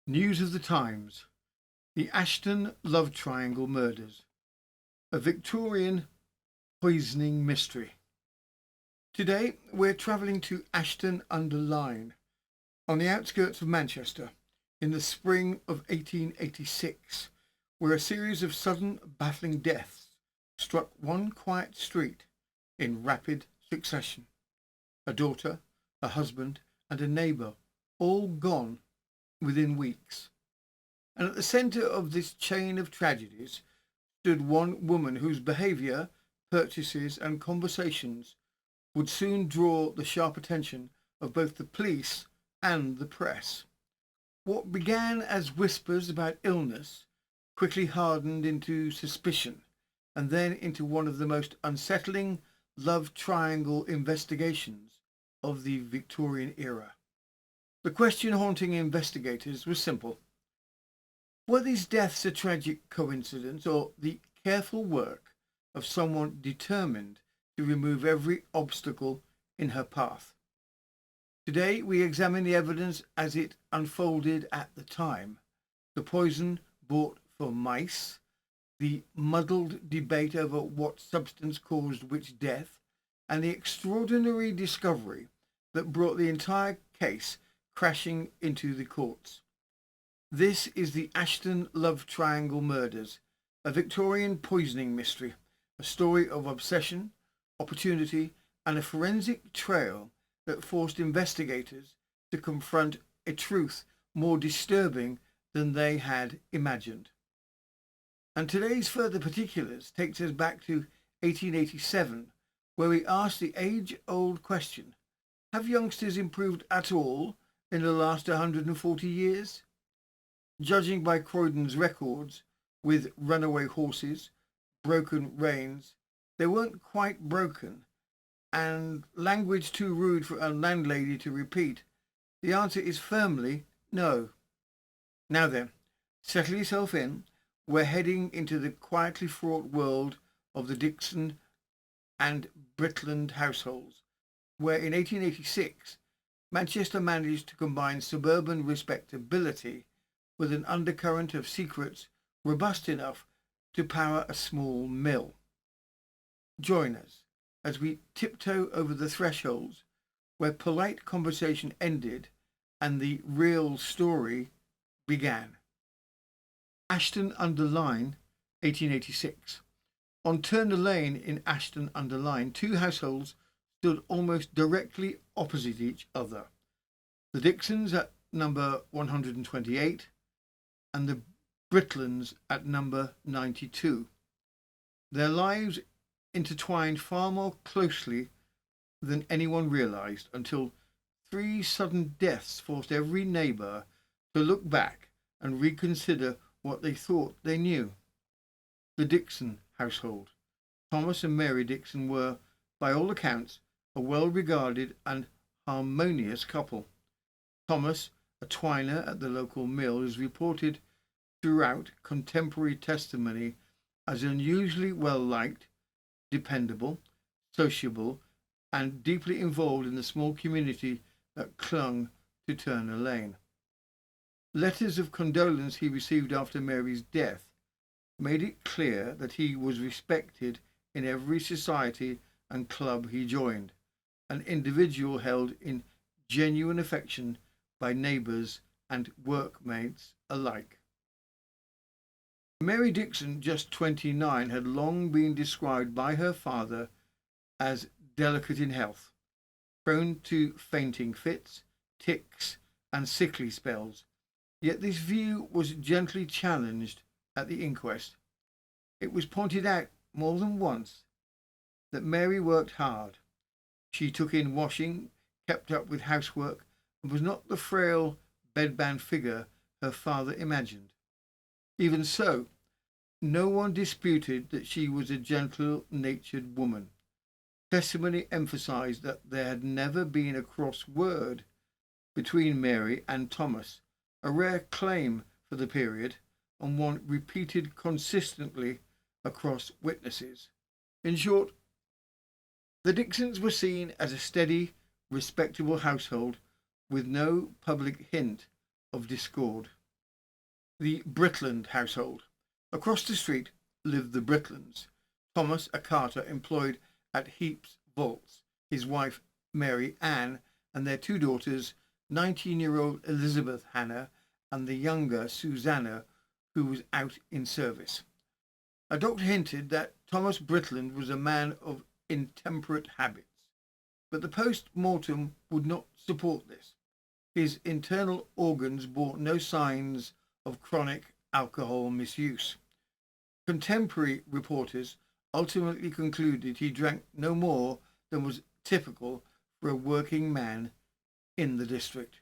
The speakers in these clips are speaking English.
News of the Times. The Ashton Love Triangle Murders. A Victorian poisoning mystery. Today we're travelling to Ashton-under-Lyne, on the outskirts of Manchester, in the spring of 1886, where a series of sudden, baffling deaths struck one quiet street in rapid succession. A daughter, a husband, and a neighbour, all gone within weeks. And at the centre of this chain of tragedies stood one woman whose behaviour, purchases and conversations would soon draw the sharp attention of both the police and the press. What began as whispers about illness quickly hardened into suspicion, and then into one of the most unsettling love triangle investigations of the Victorian era. The question haunting investigators was simple. Were these deaths a tragic coincidence, or the careful work of someone determined to remove every obstacle in her path? Today we examine the evidence as it unfolded at the time, the poison bought for mice, the muddled debate over what substance caused which death, and the extraordinary discovery that brought the entire case crashing into the courts. This is the Ashton Love Triangle Murders, a Victorian poisoning mystery, a story of obsession, opportunity, and a forensic trail that forced investigators to confront a truth more disturbing than they had imagined. And today's further particulars takes us back to 1887, where we ask the age-old question, have youngsters improved at all in the last 140 years? Judging by Croydon's records with runaway horses, broken reins, they weren't quite broken, and language too rude for a landlady to repeat, the answer is firmly no. Now then, settle yourself in. We're heading into the quietly fraught world of the Dixon and Britland households, where in 1886 Manchester managed to combine suburban respectability with an undercurrent of secrets robust enough to power a small mill. Join us as we tiptoe over the thresholds where polite conversation ended and the real story began. Ashton-under-Lyne, 1886. On Turner Lane in Ashton-under-Lyne, two households stood almost directly opposite each other. The Dixons at number 128 and the Britlands at number 92. Their lives intertwined far more closely than anyone realised until three sudden deaths forced every neighbour to look back and reconsider what they thought they knew. The Dixon household. Thomas and Mary Dixon were, by all accounts, a well-regarded and harmonious couple. Thomas, a twiner at the local mill, is reported throughout contemporary testimony as unusually well-liked, dependable, sociable, and deeply involved in the small community that clung to Turner Lane. Letters of condolence he received after Mary's death made it clear that he was respected in every society and club he joined, an individual held in genuine affection by neighbours and workmates alike. Mary Dixon, just 29, had long been described by her father as delicate in health, prone to fainting fits, tics and sickly spells, yet this view was gently challenged at the inquest. It was pointed out more than once that Mary worked hard. She took in washing, kept up with housework, and was not the frail, bedbound figure her father imagined. Even so, no one disputed that she was a gentle-natured woman. Testimony emphasised that there had never been a cross word between Mary and Thomas, a rare claim for the period, and one repeated consistently across witnesses. In short, the Dixons were seen as a steady, respectable household with no public hint of discord. The Britland household. Across the street lived the Britlands. Thomas, a carter employed at Heap's vaults, his wife Mary Ann, and their two daughters, 19-year-old Elizabeth Hannah and the younger Susanna, who was out in service. A doctor hinted that Thomas Britland was a man of intemperate habits, but the post-mortem would not support this. His internal organs bore no signs of chronic alcohol misuse. Contemporary reporters ultimately concluded he drank no more than was typical for a working man in the district.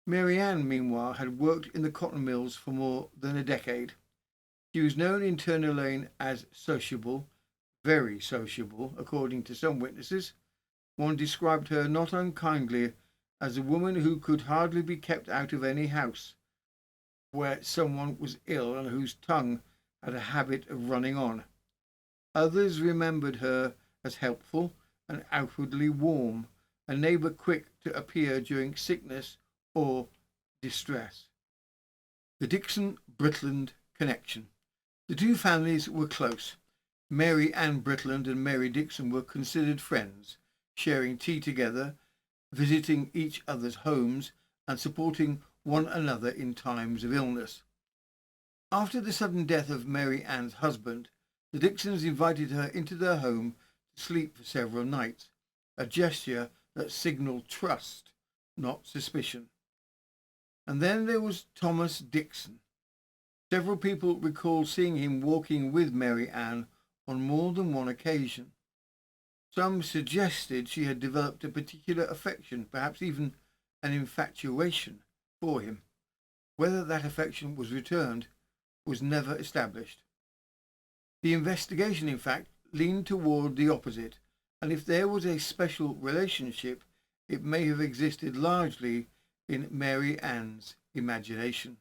Mary Ann, meanwhile, had worked in the cotton mills for more than a decade. She was known in Ashton-under-Lyne as sociable, very sociable, according to some witnesses. One described her not unkindly as a woman who could hardly be kept out of any house where someone was ill and whose tongue had a habit of running on. Others remembered her as helpful and outwardly warm, a neighbour quick to appear during sickness or distress. The Dixon-Britland connection. The two families were close. Mary Ann Britland and Mary Dixon were considered friends, sharing tea together, visiting each other's homes, and supporting one another in times of illness. After the sudden death of Mary Ann's husband, the Dixons invited her into their home to sleep for several nights, a gesture that signalled trust, not suspicion. And then there was Thomas Dixon. Several people recall seeing him walking with Mary Ann on more than one occasion. Some suggested she had developed a particular affection, perhaps even an infatuation, for him. Whether that affection was returned was never established. The investigation, in fact, leaned toward the opposite, and if there was a special relationship, it may have existed largely in Mary Ann's imagination.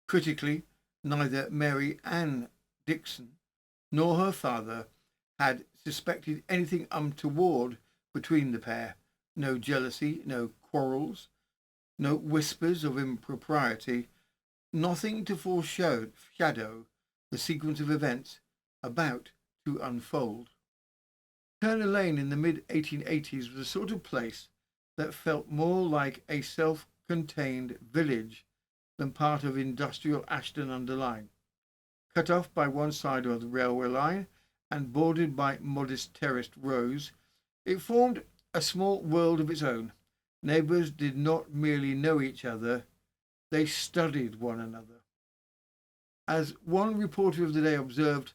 Critically, neither Mary Ann Dixon nor her father had suspected anything untoward between the pair. No jealousy, no quarrels, no whispers of impropriety, nothing to foreshadow the sequence of events about to unfold. Ashton-under-Lyne in the mid-1880s was the sort of place that felt more like a self-contained village than part of industrial Ashton-under-Lyne. Cut off by one side of the railway line and bordered by modest terraced rows, it formed a small world of its own. Neighbours did not merely know each other, they studied one another. As one reporter of the day observed,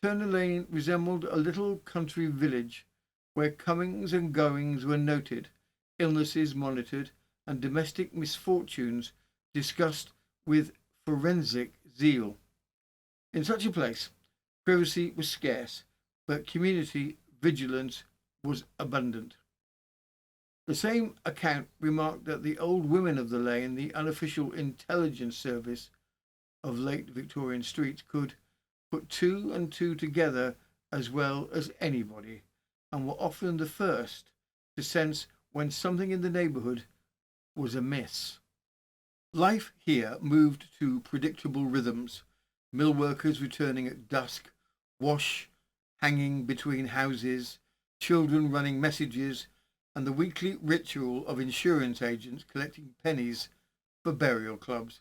Ashton-under-Lyne resembled a little country village where comings and goings were noted, illnesses monitored, and domestic misfortunes discussed with forensic zeal. In such a place, privacy was scarce, but community vigilance was abundant. The same account remarked that the old women of the lane, the unofficial intelligence service of late Victorian streets, could put two and two together as well as anybody, and were often the first to sense when something in the neighbourhood was amiss. Life here moved to predictable rhythms, mill workers returning at dusk, wash hanging between houses, children running messages, and the weekly ritual of insurance agents collecting pennies for burial clubs.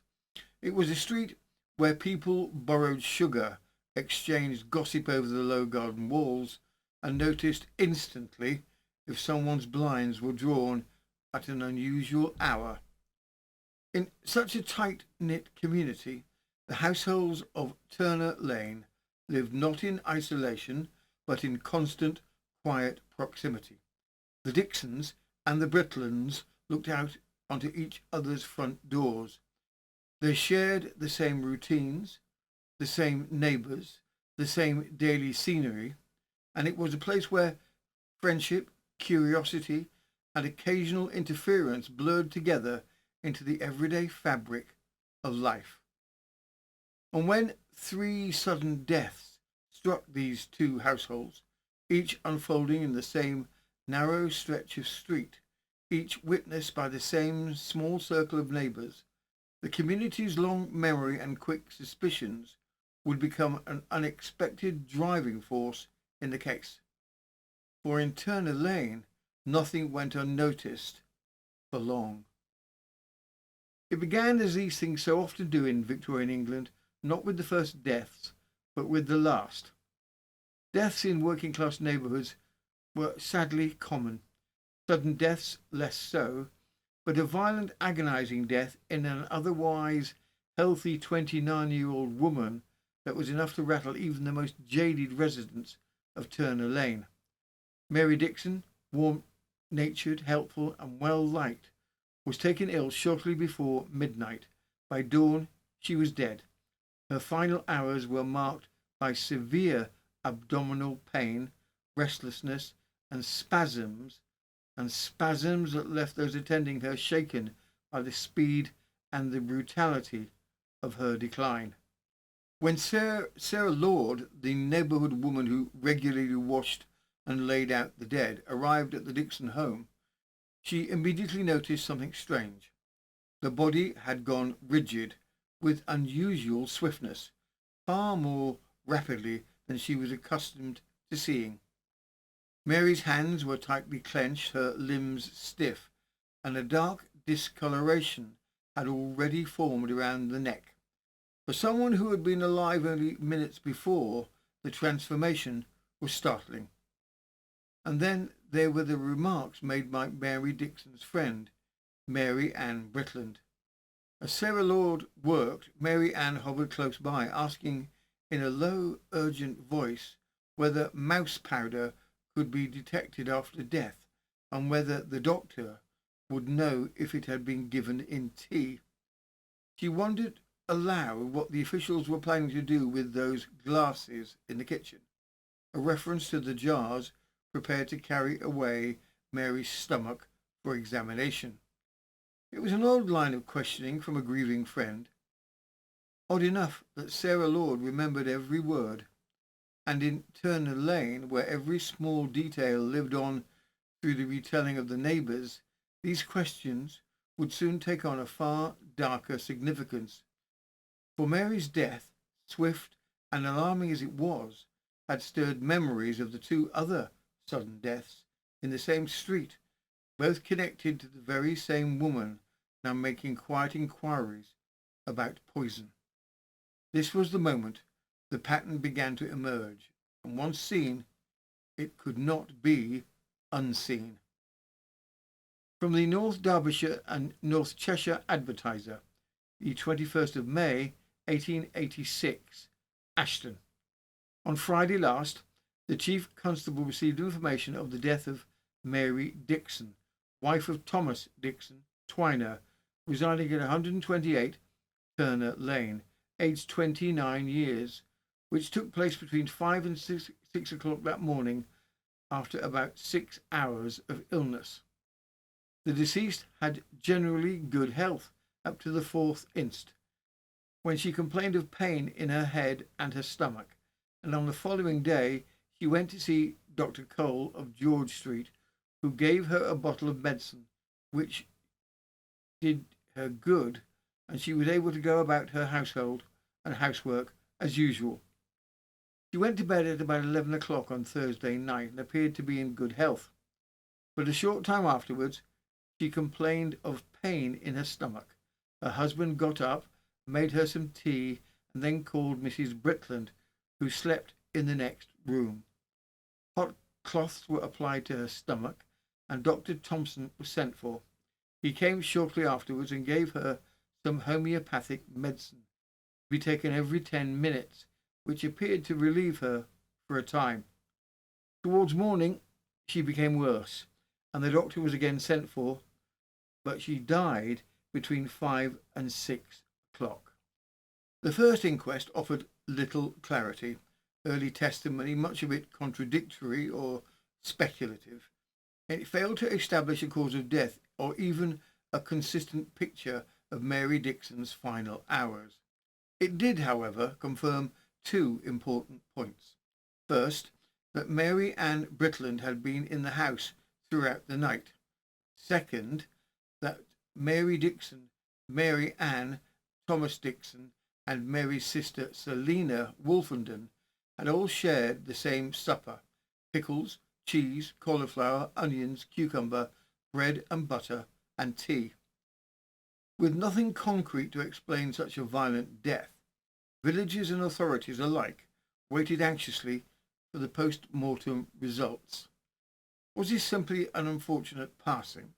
It was a street where people borrowed sugar, exchanged gossip over the low garden walls, and noticed instantly if someone's blinds were drawn at an unusual hour. In such a tight-knit community, the households of Ashton-under-Lyne lived not in isolation, but in constant, quiet proximity. The Dixons and the Britlands looked out onto each other's front doors. They shared the same routines, the same neighbours, the same daily scenery, and it was a place where friendship, curiosity, and occasional interference blurred together into the everyday fabric of life. And when 3 sudden deaths struck these two households, each unfolding in the same narrow stretch of street, each witnessed by the same small circle of neighbours, The community's long memory and quick suspicions would become an unexpected driving force in the case. For in Turner Lane, nothing went unnoticed for long. It began, as these things so often do in Victorian England, not with the first deaths, but with the last. Deaths in working class neighbourhoods were sadly common, sudden deaths less so, but a violent agonising death in an otherwise healthy 29-year-old woman that was enough to rattle even the most jaded residents of Turner Lane. Mary Dixon, warm-natured, helpful and well-liked, was taken ill shortly before midnight. By dawn, she was dead. Her final hours were marked by severe abdominal pain, restlessness and spasms that left those attending her shaken by the speed and the brutality of her decline. When Sarah Lord, the neighbourhood woman who regularly washed and laid out the dead, arrived at the Dixon home, she immediately noticed something strange. The body had gone rigid with unusual swiftness, far more rapidly than she was accustomed to seeing. Mary's hands were tightly clenched, her limbs stiff, and a dark discoloration had already formed around the neck. For someone who had been alive only minutes before, the transformation was startling. And then there were the remarks made by Mary Dixon's friend, Mary Ann Britland. As Sarah Lord worked, Mary Ann hovered close by, asking in a low, urgent voice whether mouse powder could be detected after death, and whether the doctor would know if it had been given in tea. She wondered aloud what the officials were planning to do with those glasses in the kitchen, a reference to the jars prepared to carry away Mary's stomach for examination. It was an odd line of questioning from a grieving friend. Odd enough that Sarah Lord remembered every word, and in Turner Lane, where every small detail lived on through the retelling of the neighbours, these questions would soon take on a far darker significance. For Mary's death, swift and alarming as it was, had stirred memories of the two other sudden deaths in the same street, both connected to the very same woman, now making quiet inquiries about poison. This was the moment the pattern began to emerge, and once seen, it could not be unseen. From the North Derbyshire and North Cheshire Advertiser, the 21st of May, 1886, Ashton. On Friday last, the Chief Constable received information of the death of Mary Dixon, wife of Thomas Dixon, twiner, residing at 128 Turner Lane, aged 29 years, which took place between 5 and 6 o'clock that morning after about 6 hours of illness. The deceased had generally good health up to the 4th inst, when she complained of pain in her head and her stomach, and on the following day she went to see Dr. Cole of George Street, who gave her a bottle of medicine, which did her good, and she was able to go about her household and housework as usual. She went to bed at about 11 o'clock on Thursday night and appeared to be in good health, but a short time afterwards she complained of pain in her stomach. Her husband got up, made her some tea, and then called Mrs. Britland, who slept in the next room. Hot cloths were applied to her stomach, and Dr. Thompson was sent for. He came shortly afterwards and gave her some homeopathic medicine to be taken every 10 minutes, which appeared to relieve her for a time. Towards morning she became worse, and the doctor was again sent for, but she died between 5 and 6 o'clock. The first inquest offered little clarity. Early testimony, much of it contradictory or speculative. It failed to establish a cause of death or even a consistent picture of Mary Dixon's final hours. It did, however, confirm two important points. First, that Mary Ann Britland had been in the house throughout the night. Second, that Mary Dixon, Mary Ann, Thomas Dixon and Mary's sister Selina Wolfenden had all shared the same supper: pickles, cheese, cauliflower, onions, cucumber, bread and butter, and tea. With nothing concrete to explain such a violent death, villagers and authorities alike waited anxiously for the post-mortem results. Was this simply an unfortunate passing,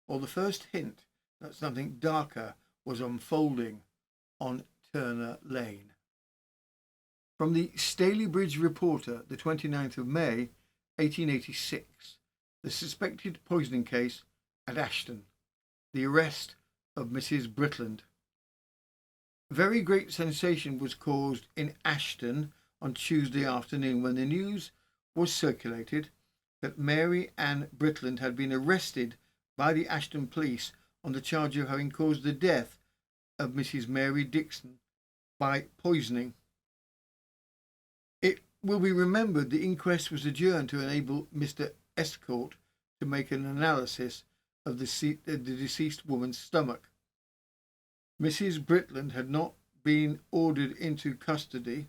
or the first hint that something darker was unfolding on Turner Lane? From the Stalybridge Reporter, the 29th of May, 1886, the suspected poisoning case at Ashton, the arrest of Mrs. Britland. Very great sensation was caused in Ashton on Tuesday afternoon when the news was circulated that Mary Ann Britland had been arrested by the Ashton police on the charge of having caused the death of Mrs. Mary Dixon by poisoning. It will be remembered the inquest was adjourned to enable Mr. Estcourt to make an analysis of the deceased woman's stomach. Mrs. Britland had not been ordered into custody.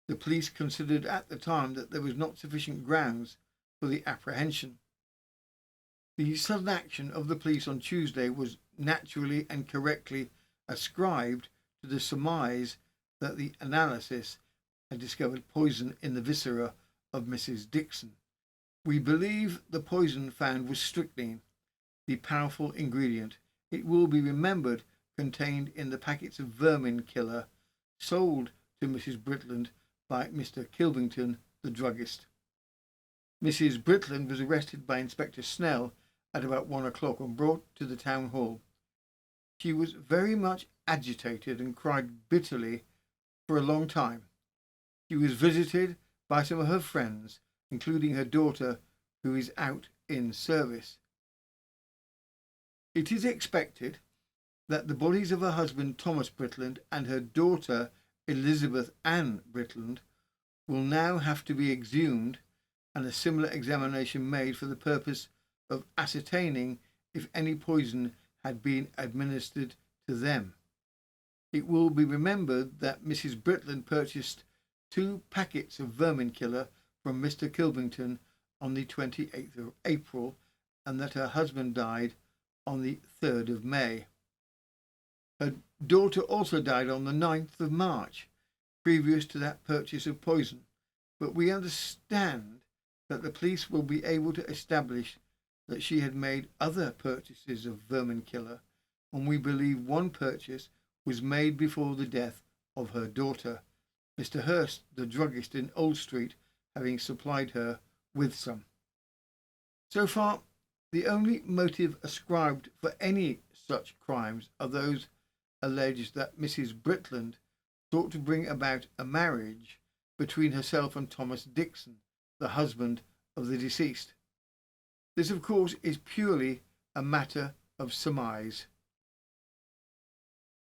The police considered at the time that there was not sufficient grounds for the apprehension. The sudden action of the police on Tuesday was naturally and correctly ascribed to the surmise that the analysis had discovered poison in the viscera of Mrs. Dixon. We believe the poison found was strychnine, the powerful ingredient, it will be remembered, contained in the packets of vermin killer sold to Mrs. Britland by Mr. Kilbington, the druggist. Mrs. Britland was arrested by Inspector Snell at about 1 o'clock and brought to the town hall. She was very much agitated and cried bitterly for a long time. She was visited by some of her friends, including her daughter, who is out in service. It is expected that the bodies of her husband Thomas Britland and her daughter Elizabeth Ann Britland will now have to be exhumed and a similar examination made for the purpose of ascertaining if any poison had been administered to them. It will be remembered that Mrs. Britland purchased 2 packets of vermin killer from Mr. Kilbington on the 28th of April and that her husband died on the 3rd of May. Her daughter also died on the 9th of March, previous to that purchase of poison, but we understand that the police will be able to establish that she had made other purchases of vermin killer, and we believe one purchase was made before the death of her daughter, Mr. Hurst, the druggist in Old Street, having supplied her with some. So far, the only motive ascribed for any such crimes are those alleged that Mrs. Britland sought to bring about a marriage between herself and Thomas Dixon, the husband of the deceased. This, of course, is purely a matter of surmise.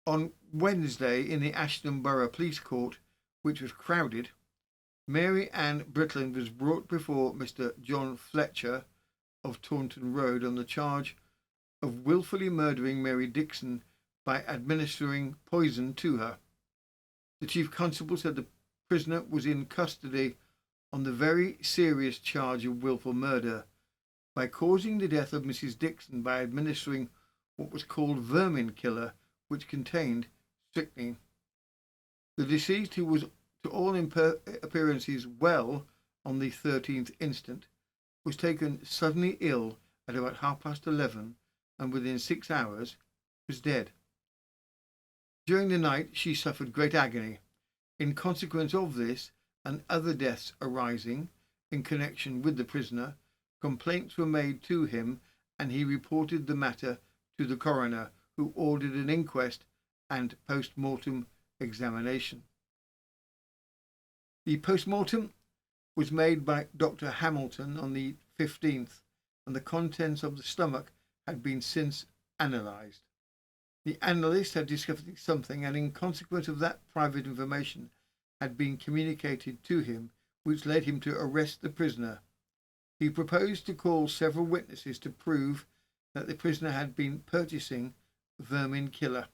On Wednesday, in the Ashton Borough Police Court, which was crowded, Mary Ann Britland was brought before Mr. John Fletcher of Taunton Road on the charge of wilfully murdering Mary Dixon by administering poison to her. The Chief Constable said the prisoner was in custody on the very serious charge of wilful murder by causing the death of Mrs. Dixon by administering what was called vermin killer, which contained strychnine. The deceased, who was to all appearances well on the 13th instant, was taken suddenly ill at about 11:30 and within 6 hours was dead. During the night she suffered great agony. In consequence of this and other deaths arising in connection with the prisoner, complaints were made to him and he reported the matter to the coroner, who ordered an inquest and post-mortem examination. The post-mortem was made by Dr. Hamilton on the 15th, and the contents of the stomach had been since analysed. The analyst had discovered something, and in consequence of that, private information had been communicated to him, which led him to arrest the prisoner. He proposed to call several witnesses to prove that the prisoner had been purchasing vermin killer,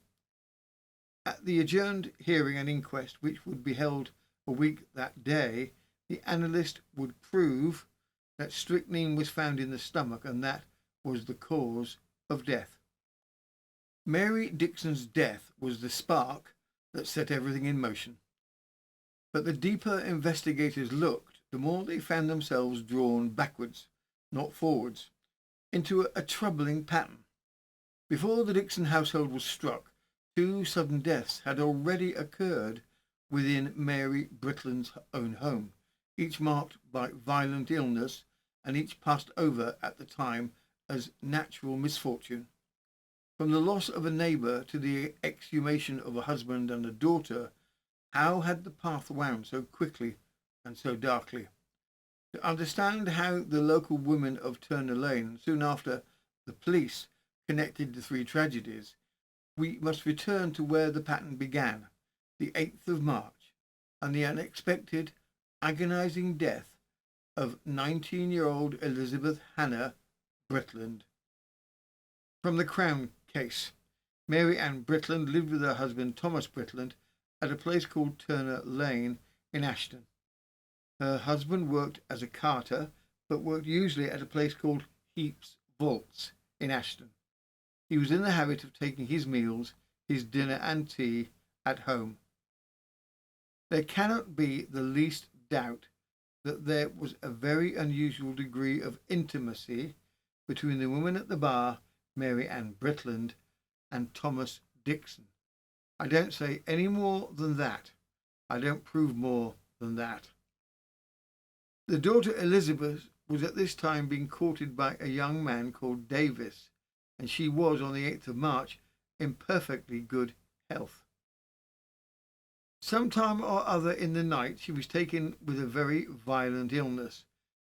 At the adjourned hearing and inquest, which would be held a week that day, the analyst would prove that strychnine was found in the stomach and that was the cause of death. Mary Dixon's death was the spark that set everything in motion. But the deeper investigators looked, the more they found themselves drawn backwards, not forwards, into a troubling pattern. Before the Dixon household was struck, 2 sudden deaths had already occurred within Mary Britland's own home, each marked by violent illness and each passed over at the time as natural misfortune. From the loss of a neighbour to the exhumation of a husband and a daughter, how had the path wound so quickly and so darkly? To understand how the local women of Turner-Lane, soon after the police, connected the 3 tragedies, we must return to where the pattern began, the 8th of March, and the unexpected, agonising death of 19-year-old Elizabeth Hannah Britland. From the Crown case, Mary Ann Britland lived with her husband Thomas Britland at a place called Turner-Lane in Ashton. Her husband worked as a carter, but worked usually at a place called Heap's Vaults in Ashton. He was in the habit of taking his meals, his dinner and tea at home. There cannot be the least doubt that there was a very unusual degree of intimacy between the woman at the bar, Mary Ann Britland, and Thomas Dixon. I don't say any more than that. I don't prove more than that. The daughter Elizabeth was at this time being courted by a young man called Davis, and she was, on the 8th of March, in perfectly good health. Sometime or other in the night she was taken with a very violent illness.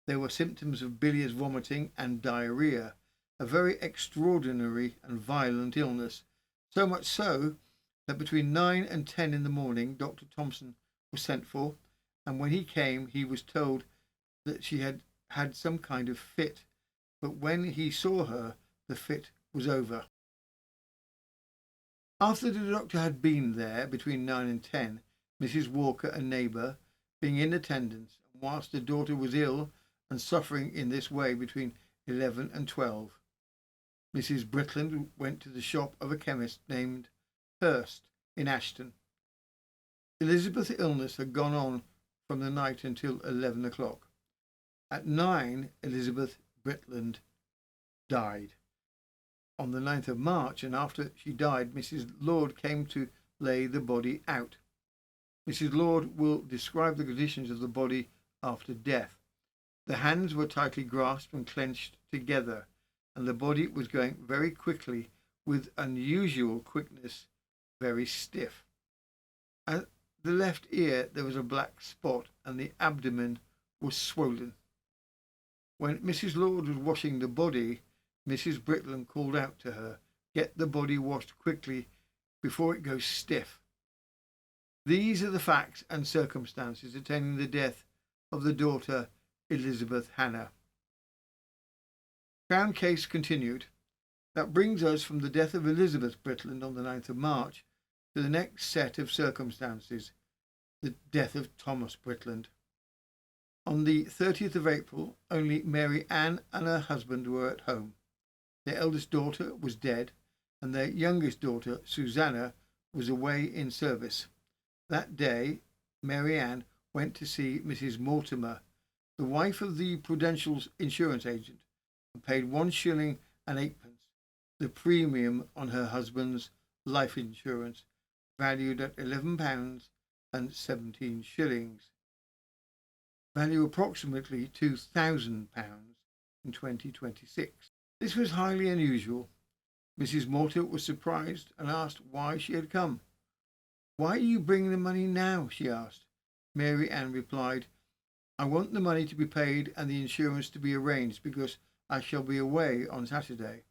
There were symptoms of bilious vomiting and diarrhoea, a very extraordinary and violent illness, so much so that between 9 and 10 in the morning Dr. Thompson was sent for, and when he came he was told that she had had some kind of fit, but when he saw her the fit was over. After the doctor had been there between 9 and 10, Mrs. Walker, a neighbour, being in attendance, and whilst the daughter was ill and suffering in this way between 11 and 12, Mrs. Britland went to the shop of a chemist named Hurst in Ashton. Elizabeth's illness had gone on from the night until 11 o'clock. At 9, Elizabeth Britland died. On the 9th of March, and after she died, Mrs. Lord came to lay the body out. Mrs. Lord will describe the conditions of the body after death. The hands were tightly grasped and clenched together, and the body was going very quickly, with unusual quickness, very stiff. At the left ear there was a black spot, and the abdomen was swollen. When Mrs. Lord was washing the body, Mrs. Britland called out to her, "Get the body washed quickly before it goes stiff." These are the facts and circumstances attending the death of the daughter Elizabeth Hannah. Crown case continued. That brings us from the death of Elizabeth Britland on the 9th of March to the next set of circumstances, the death of Thomas Britland. On the 30th of April, only Mary Ann and her husband were at home. Their eldest daughter was dead, and their youngest daughter, Susanna, was away in service. That day, Mary Ann went to see Mrs. Mortimer, the wife of the Prudential's insurance agent, and paid 1 shilling and 8pence, the premium on her husband's life insurance, valued at £11 and 17 shillings, value approximately £2,000 in 2026. This was highly unusual. Mrs. Mortimer was surprised and asked why she had come. "Why are you bringing the money now?" she asked. Mary Ann replied, "I want the money to be paid and the insurance to be arranged because I shall be away on Saturday."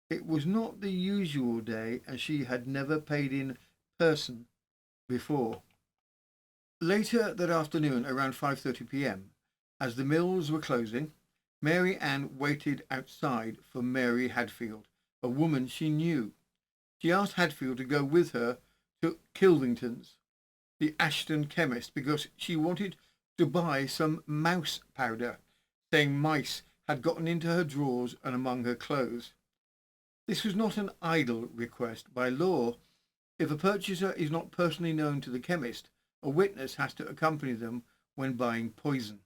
It was not the usual day, and she had never paid in person before. Later that afternoon, around 5:30 p.m, as the mills were closing, Mary Ann waited outside for Mary Hadfield, a woman she knew. She asked Hadfield to go with her to Kilvington's, the Ashton chemist, because she wanted to buy some mouse powder, saying mice had gotten into her drawers and among her clothes. This was not an idle request. By law, if a purchaser is not personally known to the chemist, a witness has to accompany them when buying poison.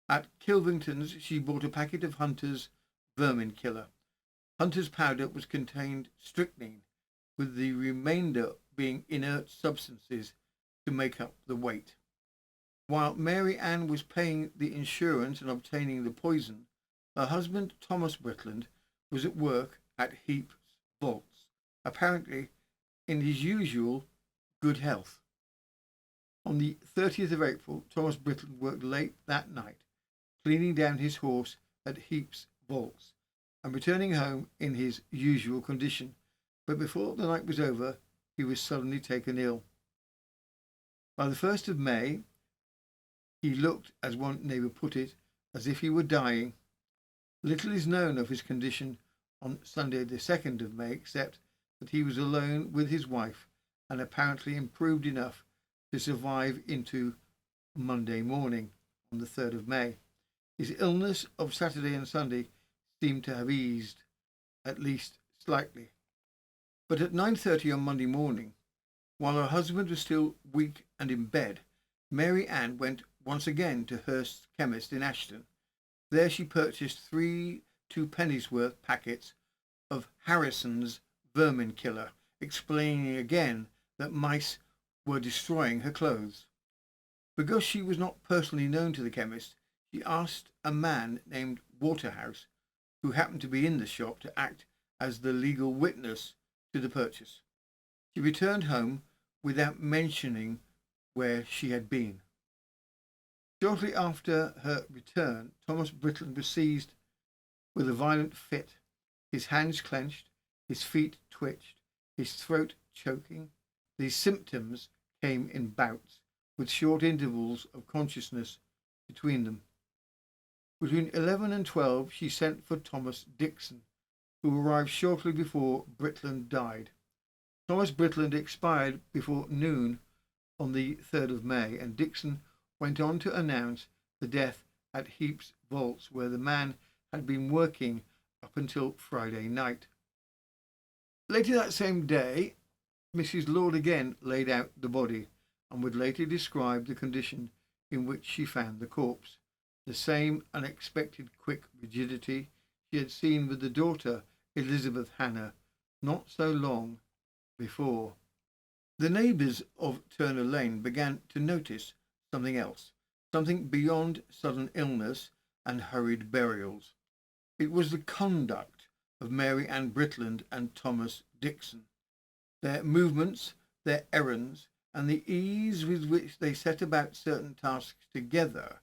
At Kilvington's, she bought a packet of Hunter's vermin killer. Hunter's powder was contained strychnine, with the remainder being inert substances to make up the weight. While Mary Ann was paying the insurance and obtaining the poison, her husband Thomas Britland was at work at Heap's vaults, apparently in his usual good health. On the 30th of April, Thomas Britland worked late that night, cleaning down his horse at Heap's vaults and returning home in his usual condition. But before the night was over, he was suddenly taken ill. By the 1st of May, he looked, as one neighbour put it, as if he were dying. Little is known of his condition on Sunday the 2nd of May, except that he was alone with his wife and apparently improved enough to survive into Monday morning on the 3rd of May. His illness of Saturday and Sunday seemed to have eased, at least slightly. But at 9:30 on Monday morning, while her husband was still weak and in bed, Mary Ann went once again to Hurst's chemist in Ashton. There she purchased 3 two-pennies-worth packets of Harrison's vermin killer, explaining again that mice were destroying her clothes. Because she was not personally known to the chemist, she asked a man named Waterhouse, who happened to be in the shop, to act as the legal witness to the purchase. She returned home without mentioning where she had been. Shortly after her return, Thomas Britland was seized with a violent fit. His hands clenched, his feet twitched, his throat choking. These symptoms came in bouts, with short intervals of consciousness between them. Between 11 and 12, she sent for Thomas Dixon, who arrived shortly before Britland died. Thomas Britland expired before noon on the 3rd of May, and Dixon went on to announce the death at Heap's vaults, where the man had been working up until Friday night. Later that same day, Mrs. Lord again laid out the body and would later describe the condition in which she found the corpse. The same unexpected quick rigidity she had seen with the daughter Elizabeth Hannah not so long before. The neighbours of Turner Lane began to notice something else, something beyond sudden illness and hurried burials. It was the conduct of Mary Ann Britland and Thomas Dixon. Their movements, their errands, and the ease with which they set about certain tasks together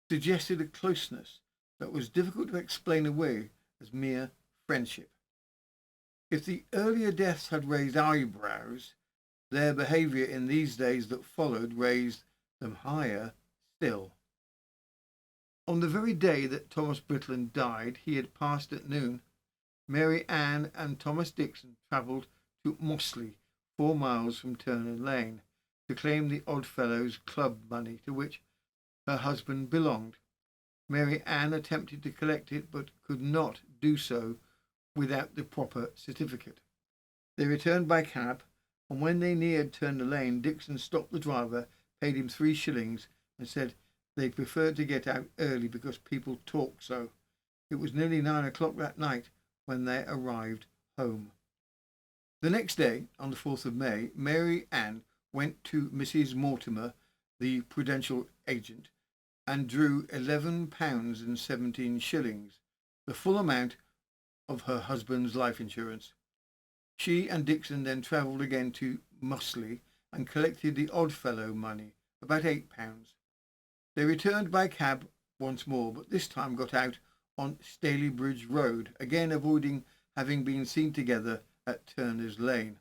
suggested a closeness that was difficult to explain away as mere friendship. If the earlier deaths had raised eyebrows, their behaviour in these days that followed raised them higher still. On the very day that Thomas Britland died, he had passed at noon. Mary Ann and Thomas Dixon travelled to Mossley, 4 miles from Turner Lane, to claim the Oddfellows Club money to which her husband belonged. Mary Ann attempted to collect it, but could not do so without the proper certificate. They returned by cab, and when they neared Turner Lane, Dixon stopped the driver, paid him 3 shillings, and said they preferred to get out early because people talk so. It was nearly 9 o'clock that night when they arrived home. The next day, on the 4th of May, Mary Ann went to Mrs. Mortimer, the prudential agent, and drew £11.17, the full amount of her husband's life insurance. She and Dixon then travelled again to Mossley and collected the Oddfellow money, about £8. They returned by cab once more, but this time got out on Stalybridge Road, again avoiding having been seen together at Turner's Lane.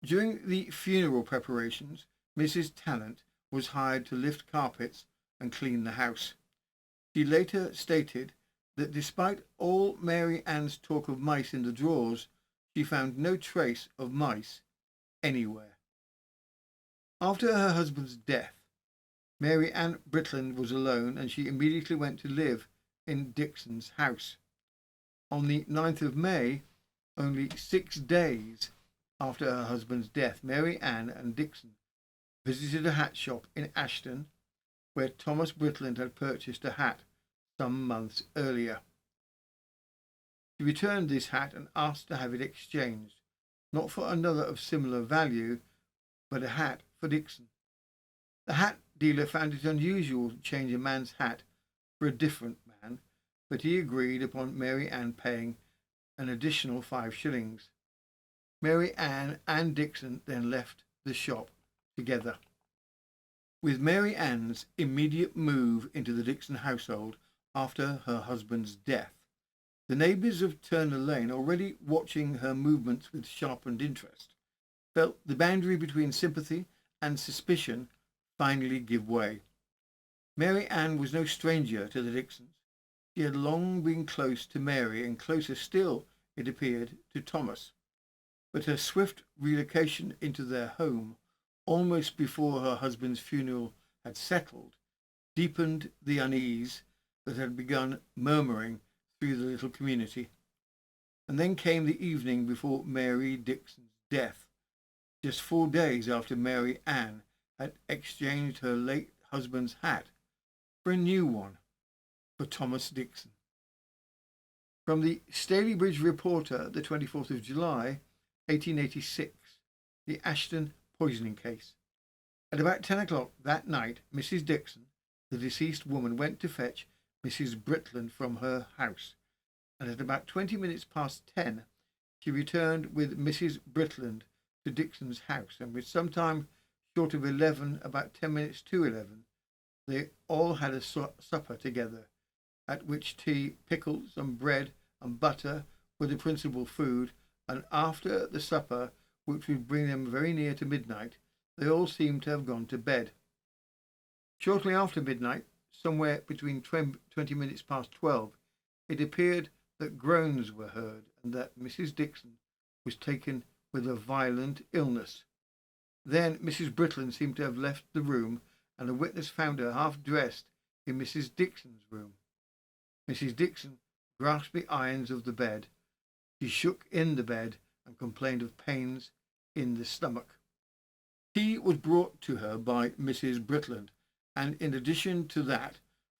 During the funeral preparations, Mrs. Tallant was hired to lift carpets and clean the house. She later stated that despite all Mary Ann's talk of mice in the drawers, she found no trace of mice anywhere. After her husband's death, Mary Ann Britland was alone and she immediately went to live in Dixon's house. On the 9th of May, only 6 days after her husband's death, Mary Ann and Dixon visited a hat shop in Ashton, where Thomas Britland had purchased a hat some months earlier. She returned this hat and asked to have it exchanged, not for another of similar value, but a hat for Dixon. The hat dealer found it unusual to change a man's hat for a different man, but he agreed upon Mary Ann paying an additional 5 shillings. Mary Ann and Dixon then left the shop together. With Mary Ann's immediate move into the Dixon household after her husband's death, the neighbours of Turner Lane, already watching her movements with sharpened interest, felt the boundary between sympathy and suspicion finally give way. Mary Ann was no stranger to the Dixons. She had long been close to Mary, and closer still, it appeared, to Thomas. But her swift relocation into their home, almost before her husband's funeral had settled, deepened the unease that had begun murmuring through the little community. And then came the evening before Mary Dixon's death, just 4 days after Mary Ann had exchanged her late husband's hat for a new one for Thomas Dixon. From the Stalybridge Reporter, the 24th of July, 1886, the Ashton poisoning case. At about 10 o'clock that night, Mrs. Dixon, the deceased woman, went to fetch Mrs. Britland from her house, and at about 20 minutes past 10, she returned with Mrs. Britland to Dixon's house, and with some time short of 11, about 10 minutes to 11, they all had a supper together, at which tea, pickles and bread and butter were the principal food, and after the supper, which would bring them very near to midnight, they all seemed to have gone to bed. Shortly after midnight, somewhere between 20 minutes past 12, it appeared that groans were heard and that Mrs. Dixon was taken with a violent illness. Then Mrs. Britland seemed to have left the room, and a witness found her half dressed in Mrs. Dixon's room. Mrs. Dixon grasped the irons of the bed. She shook in the bed and complained of pains in the stomach. Tea was brought to her by Mrs. Britland, and in addition to that,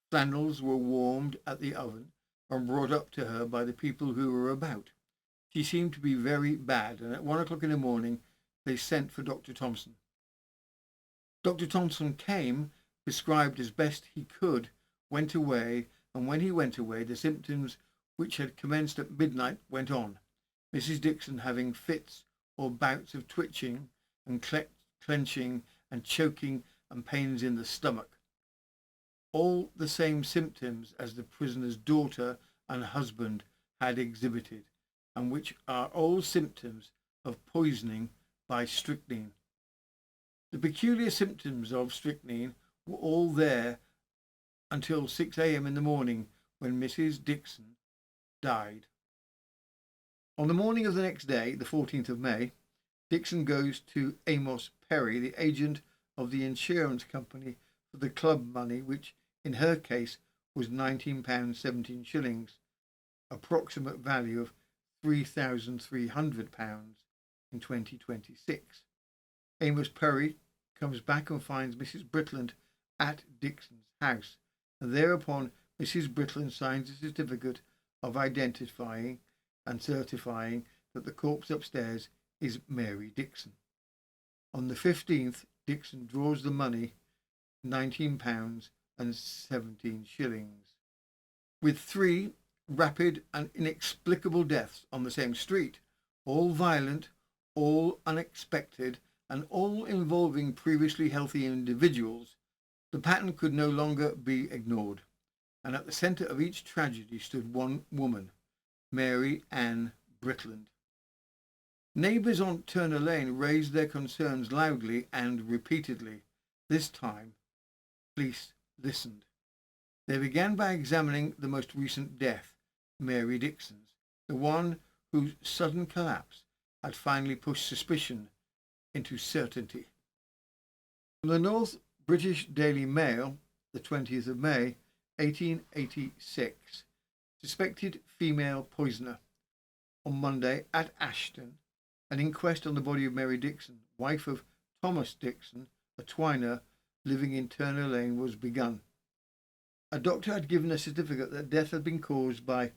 flannels were warmed at the oven and brought up to her by the people who were about. She seemed to be very bad, and at 1 o'clock in the morning they sent for Dr. Thompson. Dr. Thompson came, prescribed as best he could, went away, and when he went away, the symptoms which had commenced at midnight went on, Mrs. Dixon having fits or bouts of twitching and clenching and choking and pains in the stomach. All the same symptoms as the prisoner's daughter and husband had exhibited, and which are all symptoms of poisoning by strychnine. The peculiar symptoms of strychnine were all there until 6 a.m. in the morning, when Mrs. Dixon died. On the morning of the next day, the 14th of May, Dixon goes to Amos Perry, the agent of the insurance company, for the club money, which in her case was £19 17 shillings, approximate value of £3,300 in 2026. Amos Perry comes back and finds Mrs. Britland at Dixon's house, and thereupon Mrs. Britland signs a certificate of identifying and certifying that the corpse upstairs is Mary Dixon. On the 15th, Dixon draws the money, £19 17 shillings. With 3 rapid and inexplicable deaths on the same street, all violent, all unexpected, and all involving previously healthy individuals, the pattern could no longer be ignored, and at the centre of each tragedy stood one woman, Mary Ann Britland. Neighbours on Turner Lane raised their concerns loudly and repeatedly. This time, police listened. They began by examining the most recent death, Mary Dixon's, the one whose sudden collapse had finally pushed suspicion into certainty. From the North British Daily Mail, the 20th of May, 1886. Suspected female poisoner. On Monday at Ashton, an inquest on the body of Mary Dixon, wife of Thomas Dixon, a twiner living in Turner Lane, was begun. A doctor had given a certificate that death had been caused by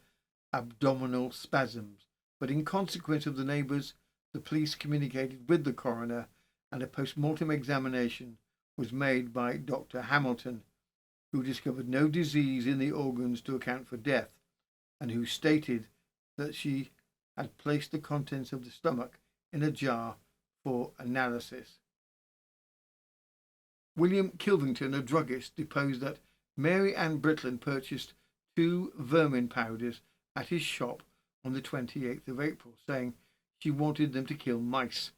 abdominal spasms, but in consequence of the neighbours, the police communicated with the coroner and a post-mortem examination was made by Dr. Hamilton, who discovered no disease in the organs to account for death, and who stated that she had placed the contents of the stomach in a jar for analysis. William Kilvington, a druggist, deposed that Mary Ann Britland purchased 2 vermin powders at his shop on the 28th of April, saying she wanted them to kill mice.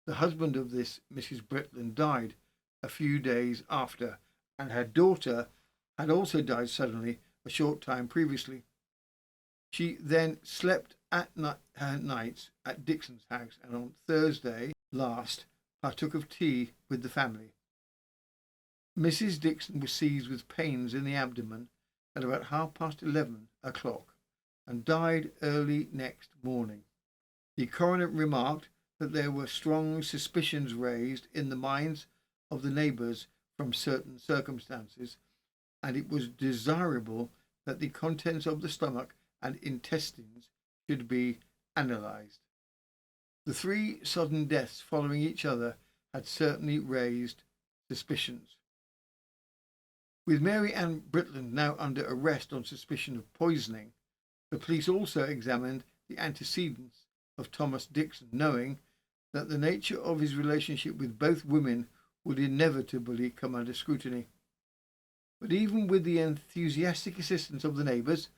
The husband of this Mrs. Britland died a few days after, and her daughter had also died suddenly a short time previously. She then slept at her nights at Dixon's house, and on Thursday last partook of tea with the family. Mrs. Dixon was seized with pains in the abdomen at about 11:30 and died early next morning. The coroner remarked that there were strong suspicions raised in the minds of the neighbours from certain circumstances, and it was desirable that the contents of the stomach and intestines should be analysed. The 3 sudden deaths following each other had certainly raised suspicions. With Mary Ann Britland now under arrest on suspicion of poisoning, the police also examined the antecedents of Thomas Dixon, knowing that the nature of his relationship with both women would inevitably come under scrutiny. But even with the enthusiastic assistance of the neighbours,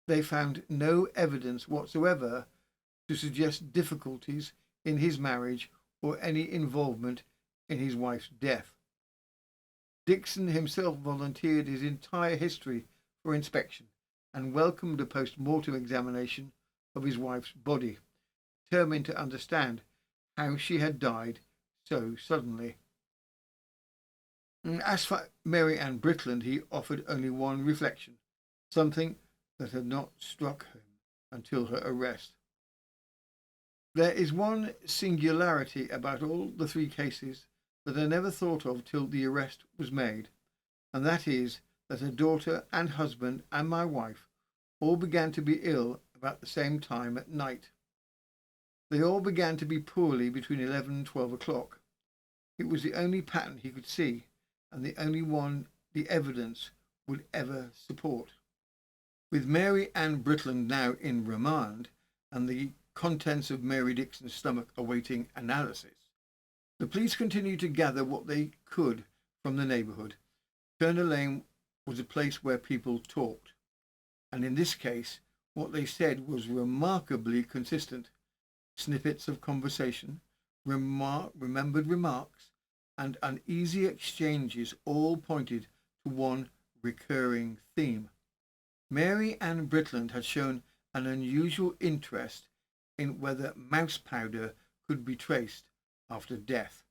they found no evidence whatsoever to suggest difficulties in his marriage or any involvement in his wife's death. Dixon himself volunteered his entire history for inspection and welcomed a post-mortem examination of his wife's body, determined to understand how she had died so suddenly. As for Mary Ann Britland, he offered only one reflection, something that had not struck him until her arrest. There is one singularity about all the 3 cases that I never thought of till the arrest was made, and that is that her daughter and husband and my wife all began to be ill about the same time at night. They all began to be poorly between 11 and 12 o'clock. It was the only pattern he could see, and the only one the evidence would ever support. With Mary Ann Britland now in remand, and the contents of Mary Dixon's stomach awaiting analysis, the police continued to gather what they could from the neighbourhood. Turner Lane was a place where people talked, and in this case what they said was remarkably consistent. Snippets of conversation, remembered remarks, and uneasy exchanges all pointed to one recurring theme. Mary Ann Britland had shown an unusual interest in whether mouse powder could be traced after death.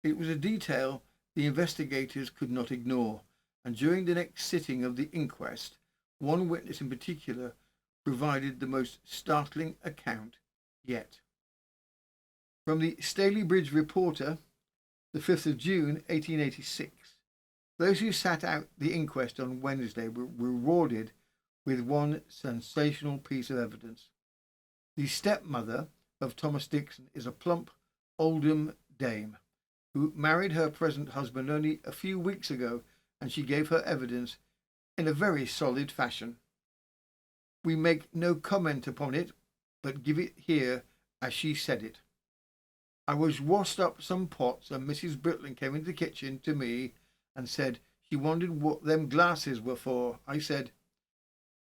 It was a detail the investigators could not ignore, and during the next sitting of the inquest, one witness in particular provided the most startling account yet. From the Stalybridge Reporter, the 5th of June 1886, those who sat out the inquest on Wednesday were rewarded with one sensational piece of evidence. The stepmother of Thomas Dixon is a plump, Oldham dame who married her present husband only a few weeks ago, and she gave her evidence in a very solid fashion. We make no comment upon it, but give it here as she said it. I was washed up some pots, and Mrs. Britland came into the kitchen to me and said she wondered what them glasses were for. I said,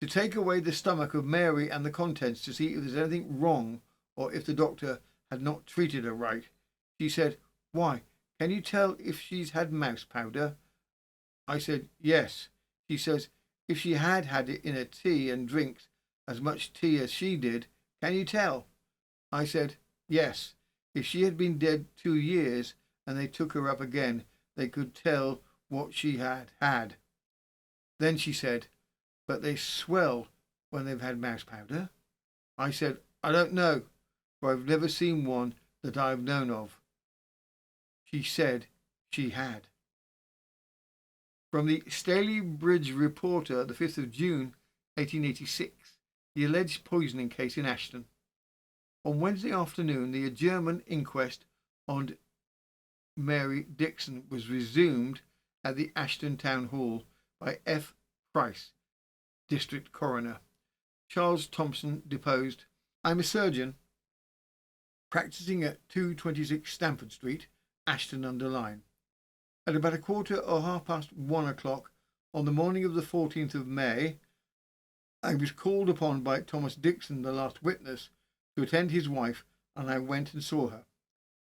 to take away the stomach of Mary and the contents to see if there's anything wrong or if the doctor had not treated her right. She said, why, can you tell if she's had mouse powder? I said, yes. She says, if she had had it in her tea and drinks as much tea as she did, can you tell? I said, yes. If she had been dead 2 years and they took her up again, they could tell what she had had. Then she said, "But they swell when they've had mouse powder." I said, "I don't know, for I've never seen one that I've known of." She said she had. From the Staley Bridge Reporter, the 5th of June, 1886, the alleged poisoning case in Ashton. On Wednesday afternoon, the German inquest on Mary Dixon was resumed at the Ashton Town Hall by F. Price, District Coroner. Charles Thompson deposed, "I'm a surgeon practising at 226 Stamford Street, Ashton-under-Lyne. At about 1:15 on the morning of the 14th of May, I was called upon by Thomas Dixon, the last witness, to attend his wife, and I went and saw her.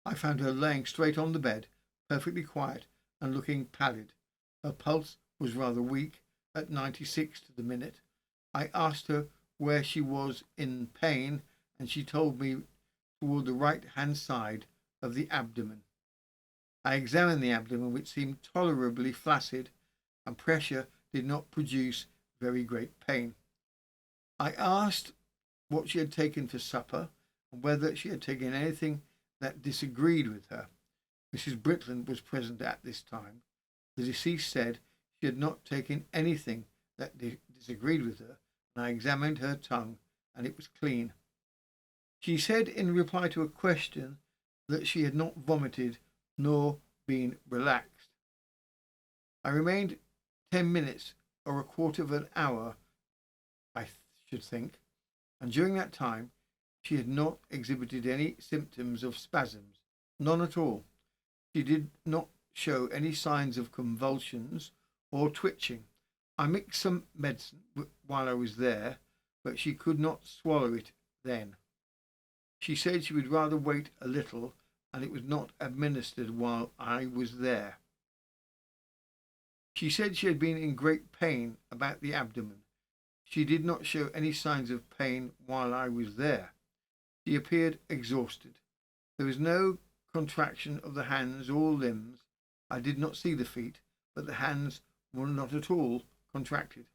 I found her laying straight on the bed, perfectly quiet and looking pallid. Her pulse was rather weak, at 96 to the minute. I asked her where she was in pain, and she told me toward the right-hand side of the abdomen. I examined the abdomen, which seemed tolerably flaccid, and pressure did not produce very great pain. I asked what she had taken for supper and whether she had taken anything that disagreed with her. Mrs. Britland was present at this time. The deceased said she had not taken anything that disagreed with her, and I examined her tongue, and it was clean. She said in reply to a question that she had not vomited nor been relaxed. I remained 10 minutes or a quarter of an hour, I should think, and during that time she had not exhibited any symptoms of spasms, none at all. She did not show any signs of convulsions or twitching. I mixed some medicine while I was there, but she could not swallow it then. She said she would rather wait a little, and it was not administered while I was there. She said she had been in great pain about the abdomen. She did not show any signs of pain while I was there. She appeared exhausted. There was no contraction of the hands or limbs. I did not see the feet, but the hands were not at all contracted.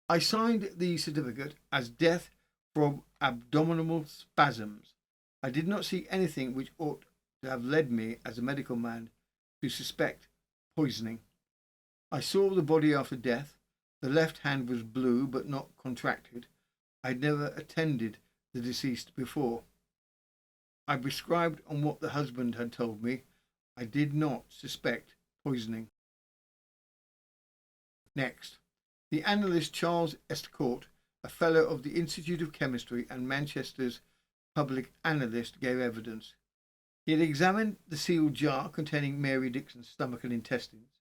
I signed the certificate as death from abdominal spasms. I did not see anything which ought to have led me, as a medical man, to suspect poisoning. I saw the body after death. The left hand was blue but not contracted. I had never attended the deceased before. I prescribed on what the husband had told me. I did not suspect poisoning. Next, the analyst Charles Estcourt, a fellow of the Institute of Chemistry and Manchester's public analyst, gave evidence. He had examined the sealed jar containing Mary Dixon's stomach and intestines.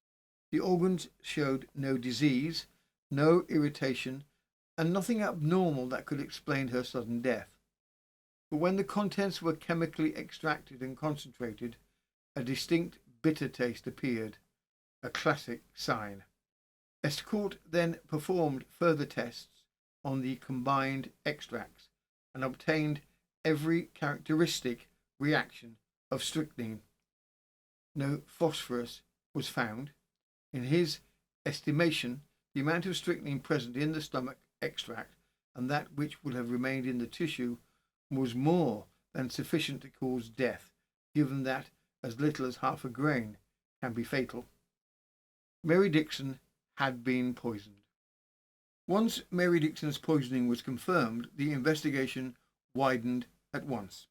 The organs showed no disease, no irritation, and nothing abnormal that could explain her sudden death. But when the contents were chemically extracted and concentrated, a distinct bitter taste appeared, a classic sign. Estcourt then performed further tests on the combined extracts and obtained every characteristic reaction of strychnine. No phosphorus was found. In his estimation, the amount of strychnine present in the stomach extract and that which would have remained in the tissue was more than sufficient to cause death, given that as little as half a grain can be fatal. Mary Dixon had been poisoned. Once Mary Dixon's poisoning was confirmed, the investigation widened at once.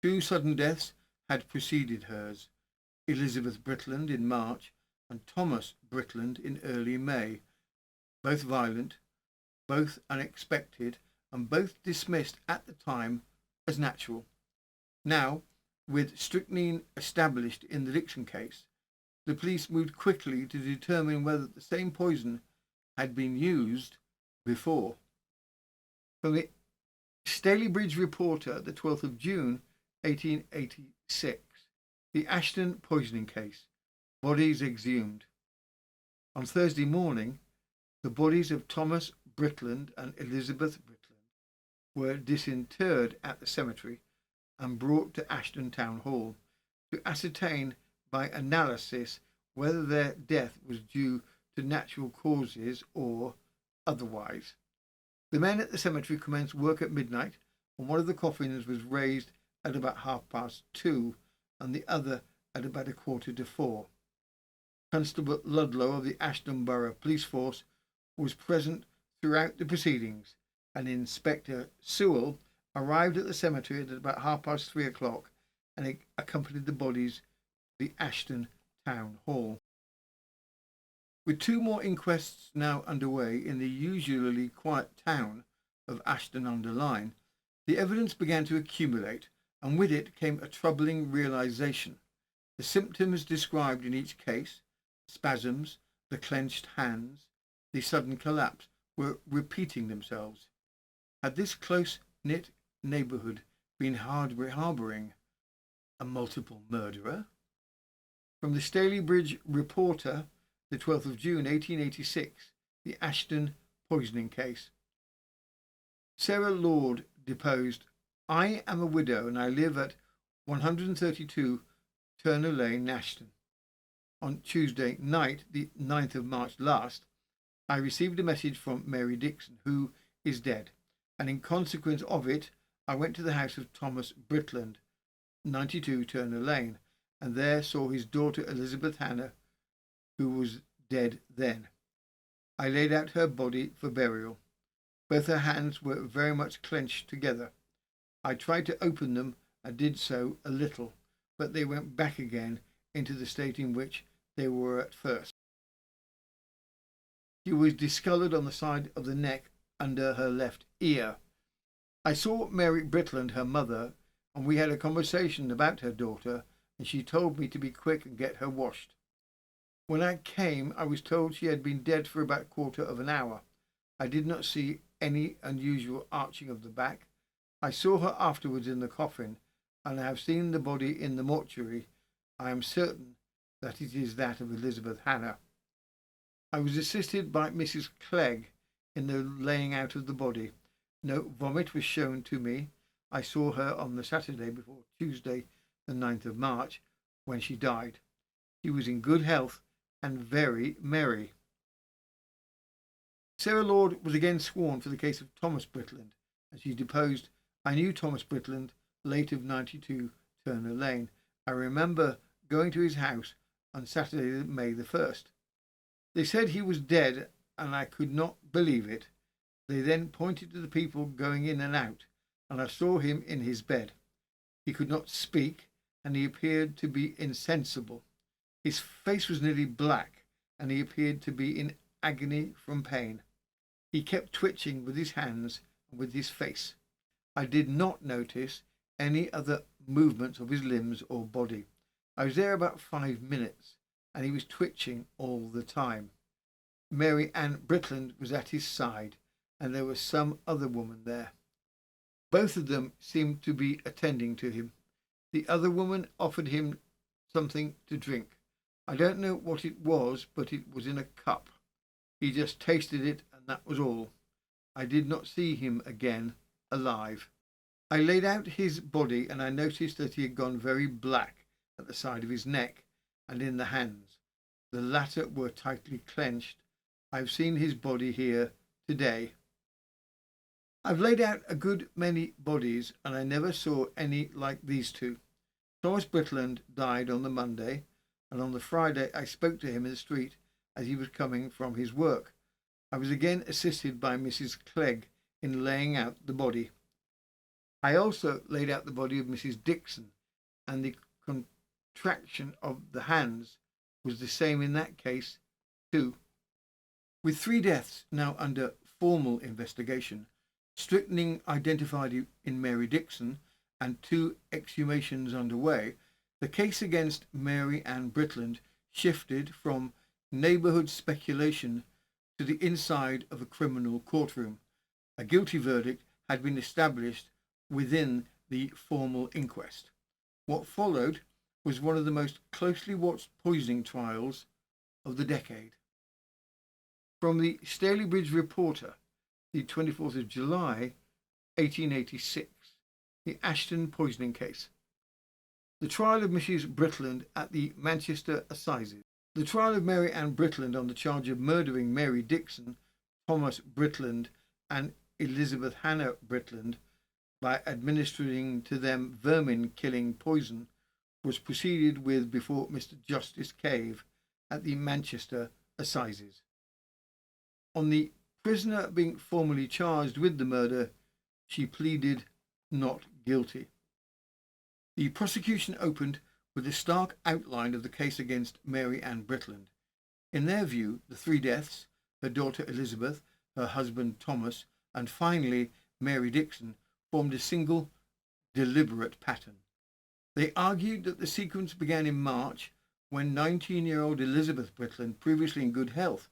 2 sudden deaths had preceded hers: Elizabeth Britland in March and Thomas Britland in early May, both violent, both unexpected, and both dismissed at the time as natural. Now, with strychnine established in the Dixon case, the police moved quickly to determine whether the same poison had been used before. From the Staley Bridge Reporter, the 12th of June, 1886, the Ashton poisoning case, bodies exhumed. On Thursday morning, the bodies of Thomas Britland and Elizabeth Britland were disinterred at the cemetery and brought to Ashton Town Hall to ascertain by analysis whether their death was due to natural causes or otherwise. The men at the cemetery commenced work at midnight, and one of the coffins was raised at about 2:30 and the other at about 3:45. Constable Ludlow of the Ashton Borough Police Force was present throughout the proceedings, and Inspector Sewell arrived at the cemetery at about 3:30 and accompanied the bodies to the Ashton Town Hall. With 2 more inquests now underway in the usually quiet town of Ashton-under-Lyne, the evidence began to accumulate, and with it came a troubling realization. The symptoms described in each case, spasms, the clenched hands, the sudden collapse, were repeating themselves. Had this close-knit neighbourhood been harbouring a multiple murderer? From the Stalybridge Reporter, the 12th of June 1886, the Ashton poisoning case. Sarah Lord deposed, "I am a widow and I live at 132 Turner Lane, Ashton. On Tuesday night, the 9th of March last, I received a message from Mary Dixon, who is dead, and in consequence of it, I went to the house of Thomas Britland, 92 Turner Lane, and there saw his daughter Elizabeth Hannah, who was dead then. I laid out her body for burial. Both her hands were very much clenched together. I tried to open them and did so a little, but they went back again into the state in which they were at first. She was discoloured on the side of the neck under her left ear. I saw Mary Britland, her mother, and we had a conversation about her daughter, and she told me to be quick and get her washed. When I came, I was told she had been dead for about 1/4 of an hour. I did not see any unusual arching of the back. I saw her afterwards in the coffin, and I have seen the body in the mortuary. I am certain that it is that of Elizabeth Hannah. I was assisted by Mrs. Clegg in the laying out of the body. No vomit was shown to me. I saw her on the Saturday before Tuesday, the 9th of March, when she died. She was in good health and very merry." Sarah Lord was again sworn for the case of Thomas Britland, and she deposed, "I knew Thomas Britland, late of 92 Turner Lane. I remember going to his house on Saturday, May the 1st. They said he was dead, and I could not believe it. They then pointed to the people going in and out, and I saw him in his bed. He could not speak, and he appeared to be insensible. His face was nearly black, and he appeared to be in agony from pain. He kept twitching with his hands and with his face. I did not notice any other movements of his limbs or body. I was there about 5 minutes, and he was twitching all the time. Mary Ann Britland was at his side, and there was some other woman there. Both of them seemed to be attending to him. The other woman offered him something to drink. I don't know what it was, but it was in a cup. He just tasted it, and that was all. I did not see him again alive. I laid out his body, and I noticed that he had gone very black at the side of his neck and in the hands. The latter were tightly clenched. I've seen his body here today. I've laid out a good many bodies, and I never saw any like these two. Thomas Britland died on the Monday, and on the Friday I spoke to him in the street as he was coming from his work. I was again assisted by Mrs. Clegg in laying out the body. I also laid out the body of Mrs. Dixon, and the contraction of the hands was the same in that case too. With 3 deaths now under formal investigation, strychnine identified in Mary Dixon, and 2 exhumations underway, the case against Mary Ann Britland shifted from neighbourhood speculation to the inside of a criminal courtroom. A guilty verdict had been established within the formal inquest. What followed was one of the most closely watched poisoning trials of the decade. From the Stalybridge Reporter, the 24th of July, 1886, the Ashton poisoning case. The trial of Mrs. Britland at the Manchester Assizes. The trial of Mary Ann Britland on the charge of murdering Mary Dixon, Thomas Britland, and Elizabeth Hannah Britland by administering to them vermin-killing poison was proceeded with before Mr. Justice Cave at the Manchester Assizes. On the prisoner being formally charged with the murder, she pleaded not guilty. The prosecution opened with a stark outline of the case against Mary Ann Britland. In their view, the three deaths, her daughter Elizabeth, her husband Thomas, and finally Mary Dixon, formed a single, deliberate pattern. They argued that the sequence began in March when 19-year-old Elizabeth Britland, previously in good health,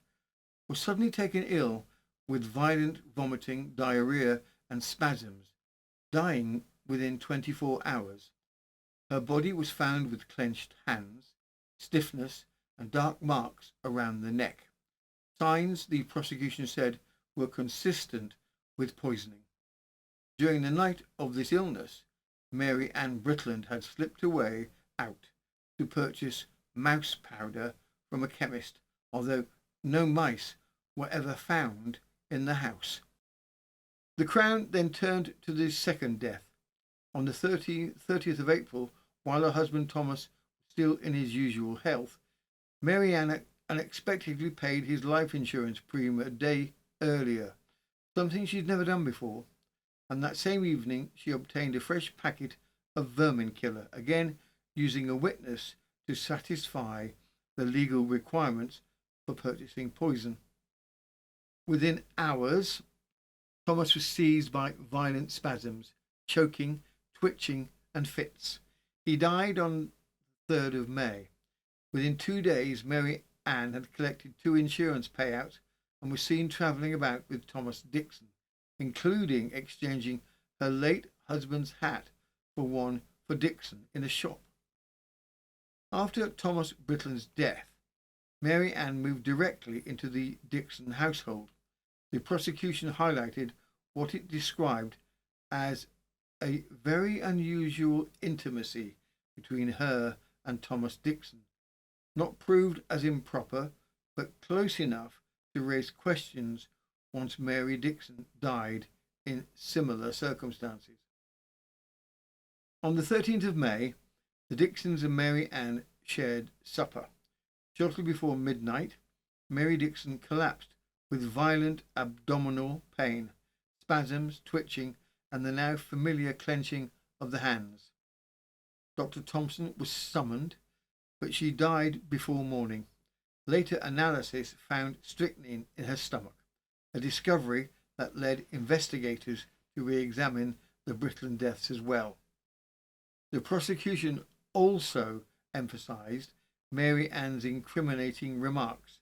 was suddenly taken ill with violent vomiting, diarrhea and spasms, dying within 24 hours. Her body was found with clenched hands, stiffness and dark marks around the neck. Signs, the prosecution said, were consistent with poisoning. During the night of this illness, Mary Ann Britland had slipped away out to purchase mouse powder from a chemist, although no mice were ever found in the house. The Crown then turned to the second death. On the 30th of April, while her husband Thomas was still in his usual health, Mary Ann unexpectedly paid his life insurance premium a day earlier, something she'd never done before, and that same evening she obtained a fresh packet of vermin killer, again using a witness to satisfy the legal requirements for purchasing poison. Within hours, Thomas was seized by violent spasms, choking, twitching and fits. He died on the 3rd of May. Within 2 days, Mary Ann had collected 2 insurance payouts and was seen travelling about with Thomas Dixon, including exchanging her late husband's hat for one for Dixon in a shop. After Thomas Britland's death, Mary Ann moved directly into the Dixon household. The prosecution highlighted what it described as a very unusual intimacy between her and Thomas Dixon, not proved as improper, but close enough to raise questions once Mary Dixon died in similar circumstances. On the 13th of May, the Dixons and Mary Ann shared supper. Shortly before midnight, Mary Dixon collapsed with violent abdominal pain, spasms, twitching, and the now familiar clenching of the hands. Dr. Thompson was summoned, but she died before morning. Later analysis found strychnine in her stomach, a discovery that led investigators to re-examine the Britland deaths as well. The prosecution also emphasised Mary Ann's incriminating remarks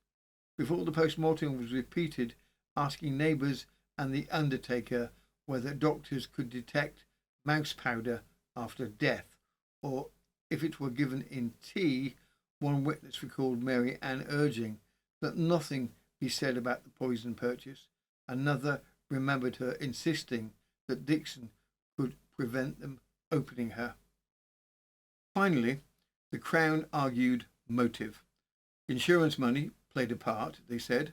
before the post-mortem was repeated, asking neighbours and the undertaker whether doctors could detect mouse powder after death, or if it were given in tea. One witness recalled Mary Ann urging that nothing be said about the poison purchase. Another remembered her insisting that Dixon could prevent them opening her. Finally, the Crown argued motive. Insurance money played a part, they said,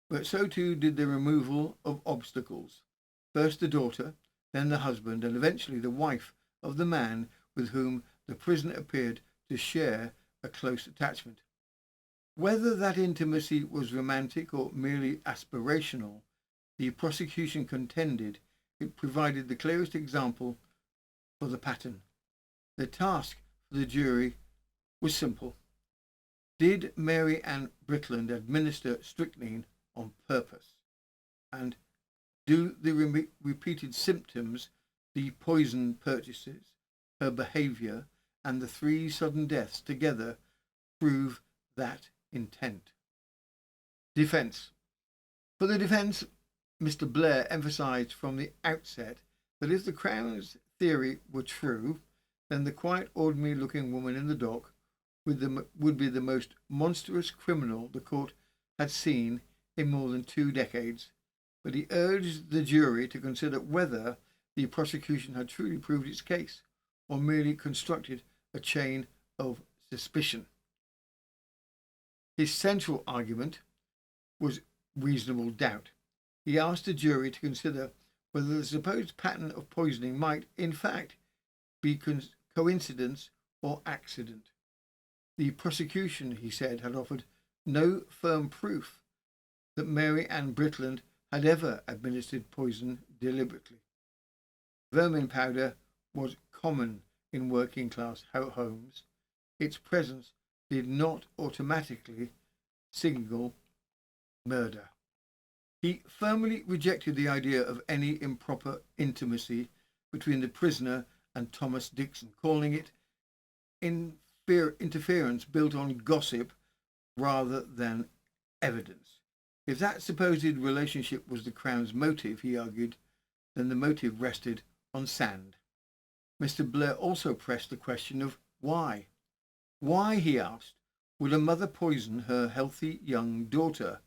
but so too did the removal of obstacles. First the daughter, then the husband, and eventually the wife of the man with whom the prisoner appeared to share a close attachment. Whether that intimacy was romantic or merely aspirational, the prosecution contended it provided the clearest example for the pattern. The task for the jury was simple. Did Mary Ann Britland administer strychnine on purpose? And do the repeated symptoms, the poison purchases, her behaviour, and the 3 sudden deaths together prove that intent? Defence. For the defence, Mr. Blair emphasised from the outset that if the Crown's theory were true, then the quiet, ordinary-looking woman in the dock would be the most monstrous criminal the court had seen in more than 2 decades. But he urged the jury to consider whether the prosecution had truly proved its case, or merely constructed a chain of suspicion. His central argument was reasonable doubt. He asked the jury to consider whether the supposed pattern of poisoning might, in fact, be coincidence or accident. The prosecution, he said, had offered no firm proof that Mary Ann Britland had ever administered poison deliberately. Vermin powder was common in working class homes. Its presence did not automatically signal murder. He firmly rejected the idea of any improper intimacy between the prisoner and Thomas Dixon, calling it interference built on gossip rather than evidence. If that supposed relationship was the Crown's motive, he argued, then the motive rested on sand. Mr. Blair also pressed the question of why. Why, he asked, would a mother poison her healthy young daughter?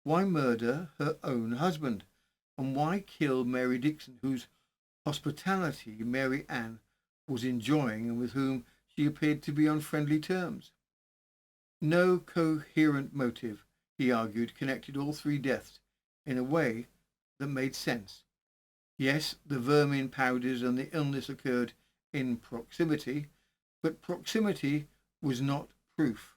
Why murder her own husband? And why kill Mary Dixon, whose hospitality Mary Ann was enjoying and with whom she appeared to be on friendly terms? No coherent motive, he argued, connected all three deaths in a way that made sense. Yes, the vermin powders and the illness occurred in proximity, but proximity was not proof.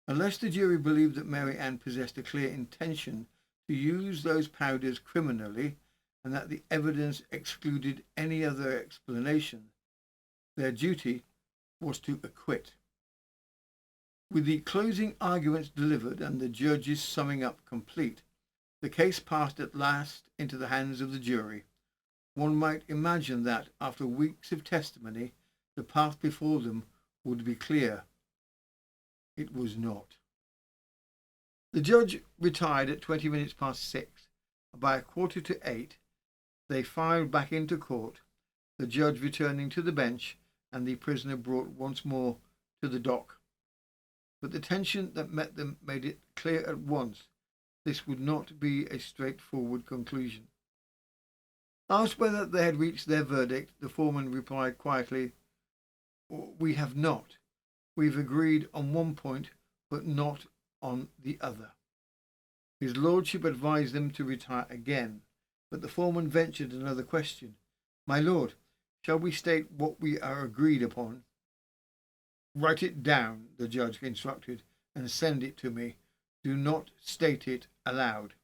Unless the jury believed that Mary Ann possessed a clear intention to use those powders criminally and that the evidence excluded any other explanation, their duty was to acquit. With the closing arguments delivered and the judge's summing up complete, the case passed at last into the hands of the jury. One might imagine that, after weeks of testimony, the path before them would be clear. It was not. The judge retired at 20 minutes past 6. By 7:45, they filed back into court, the judge returning to the bench and the prisoner brought once more to the dock. But the tension that met them made it clear at once this would not be a straightforward conclusion. Asked whether they had reached their verdict, the foreman replied quietly, "We have not. We've agreed on one point, but not on the other." His lordship advised them to retire again, but the foreman ventured another question. "My lord, shall we state what we are agreed upon?" "Write it down," the judge instructed, "and send it to me. Do not state it aloud."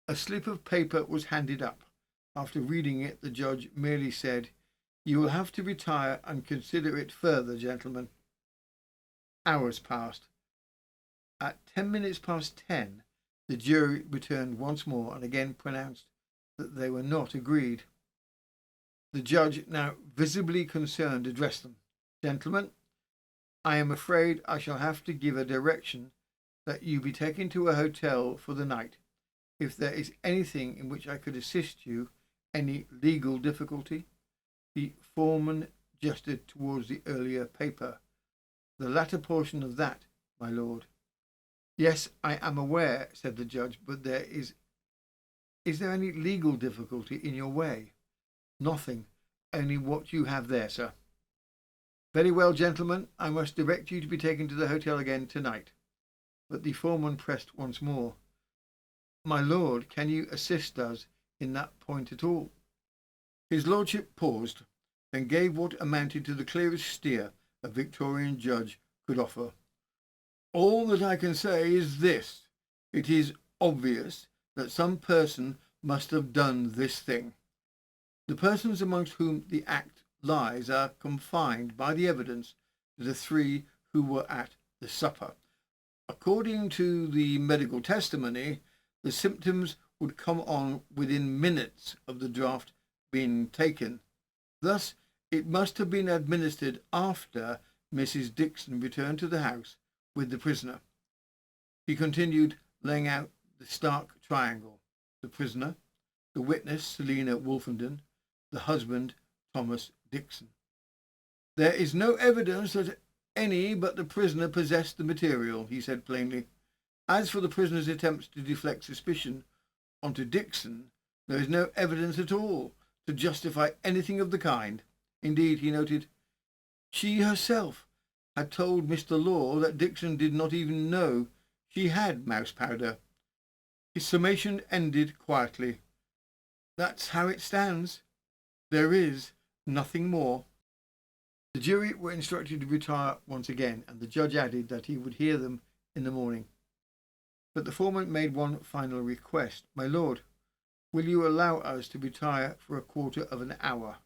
A slip of paper was handed up. After reading it, the judge merely said, "You will have to retire and consider it further, gentlemen." Hours passed. At 10 minutes past 10, the jury returned once more and again pronounced that they were not agreed. The judge, now visibly concerned, addressed them. "Gentlemen, I am afraid I shall have to give a direction that you be taken to a hotel for the night. If there is anything in which I could assist you, any legal difficulty?" The foreman gestured towards the earlier paper. "The latter portion of that, my lord." "Yes, I am aware," said the judge, "but is there any legal difficulty in your way?" "Nothing, only what you have there, sir." "Very well, gentlemen, I must direct you to be taken to the hotel again tonight." But the foreman pressed once more. "My lord, can you assist us in that point at all?" His lordship paused, then gave what amounted to the clearest steer a Victorian judge could offer. "All that I can say is this. It is obvious that some person must have done this thing. The persons amongst whom the act lies are confined by the evidence to the three who were at the supper. According to the medical testimony, the symptoms would come on within minutes of the draught being taken. Thus, it must have been administered after Mrs. Dixon returned to the house with the prisoner." He continued, laying out the stark triangle: the prisoner, the witness Selina Wolfenden, the husband Thomas Dixon. "There is no evidence that any but the prisoner possessed the material," he said plainly. "As for the prisoner's attempts to deflect suspicion onto Dixon, there is no evidence at all to justify anything of the kind. Indeed," he noted, "she herself had told Mr. Law that Dixon did not even know she had mouse powder. His summation ended quietly. That's how it stands. There is nothing more. The jury were instructed to retire once again, and the judge added that he would hear them in the morning. But the foreman made one final request. My lord, will you allow us to retire for a quarter of an hour?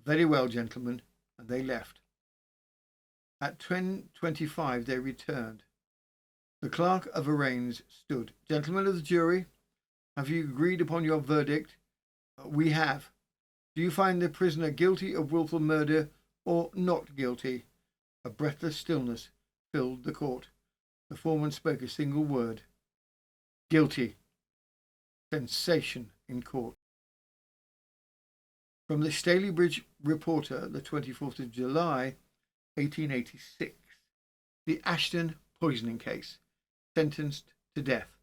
Very well, gentlemen, and they left. At 10:25 they returned. The clerk of arraigns stood. Gentlemen of the jury, have you agreed upon your verdict? We have. Do you find the prisoner guilty of wilful murder or not guilty? A breathless stillness filled the court. The foreman spoke a single word. Guilty. Sensation in court. From the Stalybridge Reporter, the 24th of July, 1886. The Ashton poisoning case. Sentenced to death.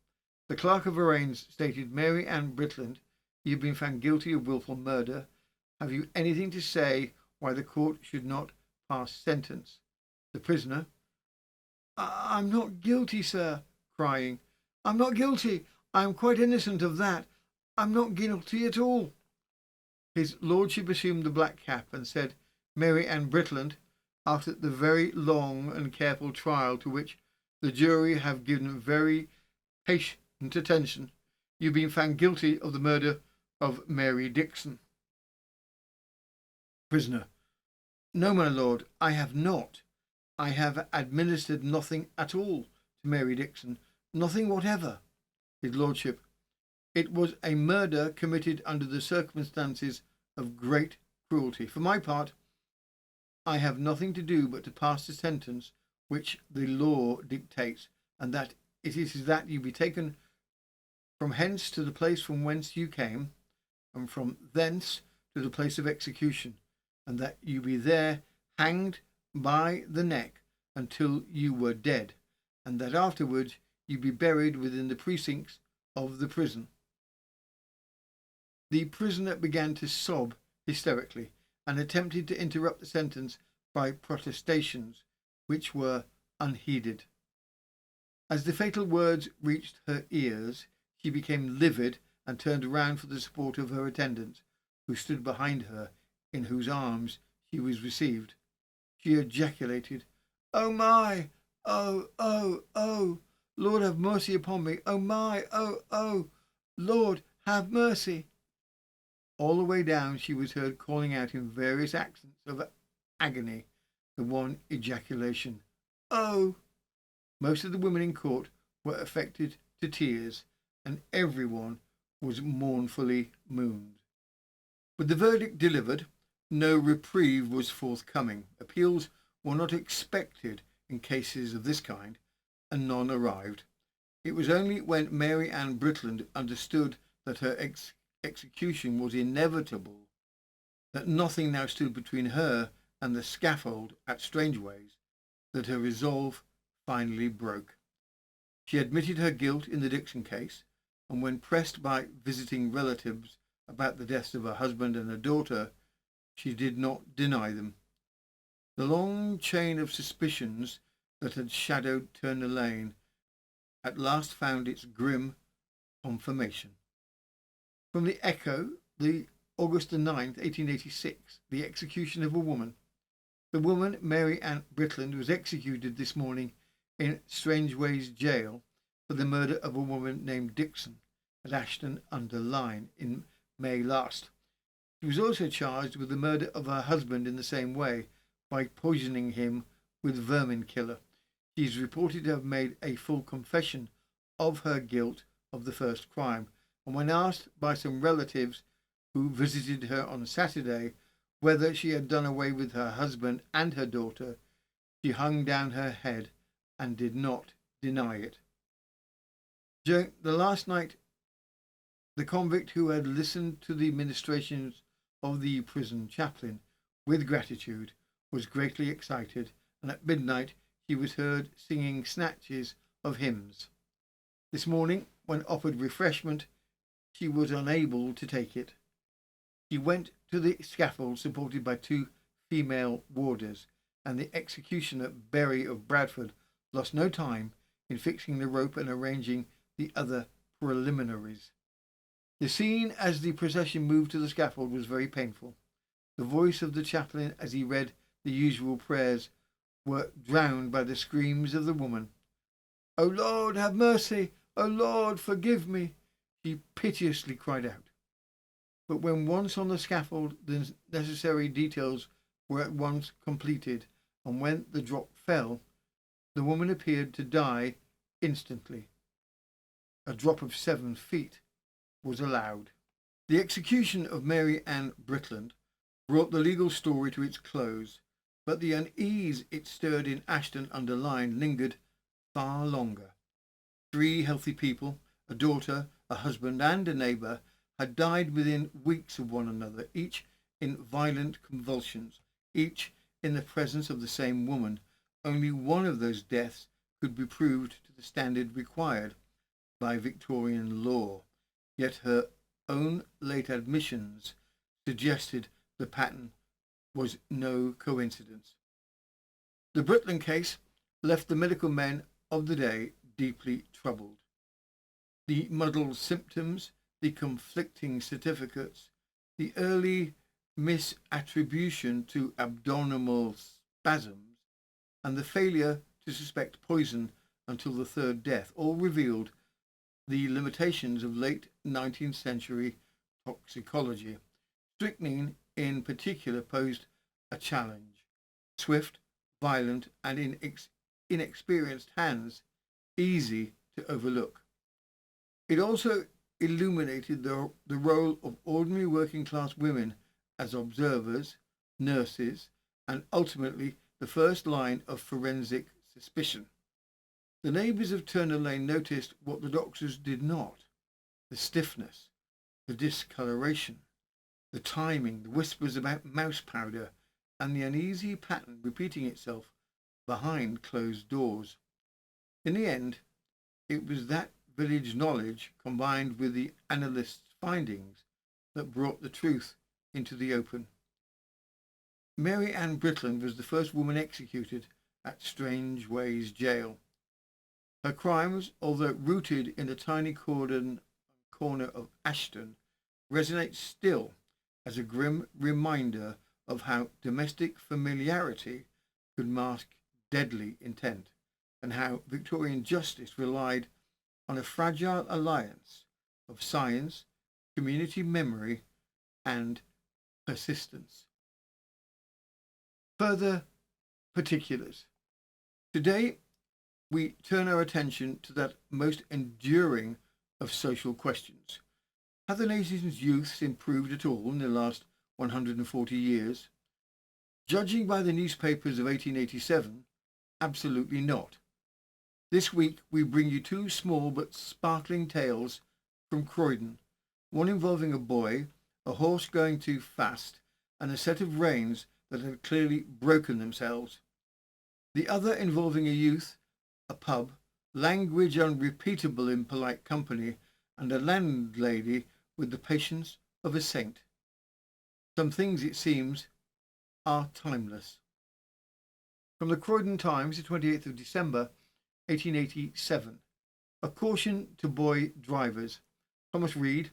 The clerk of arraigns stated, Mary Ann Britland, you have been found guilty of wilful murder. Have you anything to say why the court should not pass sentence? The prisoner, I'm not guilty, sir, crying. I'm not guilty. I am quite innocent of that. I'm not guilty at all. His lordship assumed the black cap and said, Mary Ann Britland, after the very long and careful trial to which the jury have given very patient attention, you've been found guilty of the murder of Mary Dixon. Prisoner, no, my lord, I have not. I have administered nothing at all to Mary Dixon, nothing whatever. His lordship, it was a murder committed under the circumstances of great cruelty. For my part, I have nothing to do but to pass the sentence which the law dictates, and that it is that you be taken from hence to the place from whence you came, and from thence to the place of execution, and that you be there hanged by the neck until you were dead, and that afterwards you be buried within the precincts of the prison. The prisoner began to sob hysterically and attempted to interrupt the sentence by protestations which were unheeded. As the fatal words reached her ears, she became livid and turned round for the support of her attendants, who stood behind her, in whose arms she was received. She ejaculated, Oh my! Oh, oh, oh! Lord, have mercy upon me! Oh my! Oh, oh! Lord, have mercy! All the way down she was heard calling out in various accents of agony the one ejaculation, Oh! Most of the women in court were affected to tears, and everyone was mournfully moved. With the verdict delivered, no reprieve was forthcoming. Appeals were not expected in cases of this kind, and none arrived. It was only when Mary Ann Britland understood that her execution was inevitable, that nothing now stood between her and the scaffold at Strangeways, that her resolve finally broke. She admitted her guilt in the Dixon case, and when pressed by visiting relatives about the deaths of her husband and her daughter, she did not deny them. The long chain of suspicions that had shadowed Turner Lane at last found its grim confirmation. From the Echo, the August the 9th, 1886, the execution of a woman. The woman, Mary Ann Britland, was executed this morning in Strangeways jail for the murder of a woman named Dixon at Ashton-under-Lyne in May last. She was also charged with the murder of her husband in the same way, by poisoning him with vermin killer. She is reported to have made a full confession of her guilt of the first crime, and when asked by some relatives who visited her on Saturday whether she had done away with her husband and her daughter, she hung down her head and did not deny it. During the last night, the convict, who had listened to the ministrations of the prison chaplain with gratitude, was greatly excited, and at midnight she was heard singing snatches of hymns. This morning, when offered refreshment, she was unable to take it. She went to the scaffold supported by two female warders, and the executioner Berry of Bradford lost no time in fixing the rope and arranging the other preliminaries. The scene as the procession moved to the scaffold was very painful. The voice of the chaplain as he read the usual prayers were drowned by the screams of the woman. "O Lord, have mercy! O Lord, forgive me!" she piteously cried out. But when once on the scaffold, the necessary details were at once completed, and when the drop fell, the woman appeared to die instantly. A drop of 7 feet was allowed. The execution of Mary Ann Britland brought the legal story to its close, but the unease it stirred in Ashton-under-Lyne lingered far longer. 3 healthy people, a daughter, a husband and a neighbour, had died within weeks of one another, each in violent convulsions, each in the presence of the same woman. Only one of those deaths could be proved to the standard required by Victorian law, yet her own late admissions suggested the pattern was no coincidence. The Britland case left the medical men of the day deeply troubled. The muddled symptoms, the conflicting certificates, the early misattribution to abdominal spasms, and the failure to suspect poison until the 3rd death all revealed the limitations of late 19th century toxicology. Strychnine in particular posed a challenge. Swift, violent, and in inexperienced hands, easy to overlook. It also illuminated the role of ordinary working class women as observers, nurses, and ultimately the first line of forensic suspicion. The neighbours of Turner Lane noticed what the doctors did not: the stiffness, the discoloration, the timing, the whispers about mouse powder, and the uneasy pattern repeating itself behind closed doors. In the end, it was that village knowledge combined with the analyst's findings that brought the truth into the open. Mary Ann Britland was the first woman executed at Strange Ways Jail. Her crimes, although rooted in the tiny corner of Ashton, resonate still as a grim reminder of how domestic familiarity could mask deadly intent, and how Victorian justice relied on a fragile alliance of science, community memory, and persistence. Further particulars. Today, we turn our attention to that most enduring of social questions. Have the nation's youths improved at all in the last 140 years? Judging by the newspapers of 1887, absolutely not. This week we bring you 2 small but sparkling tales from Croydon, one involving a boy, a horse going too fast, and a set of reins that had clearly broken themselves. The other involving a youth, a pub, language unrepeatable in polite company, and a landlady with the patience of a saint. Some things, it seems, are timeless. From the Croydon Times, the 28th of December, 1887. A caution to boy drivers. Thomas Reed,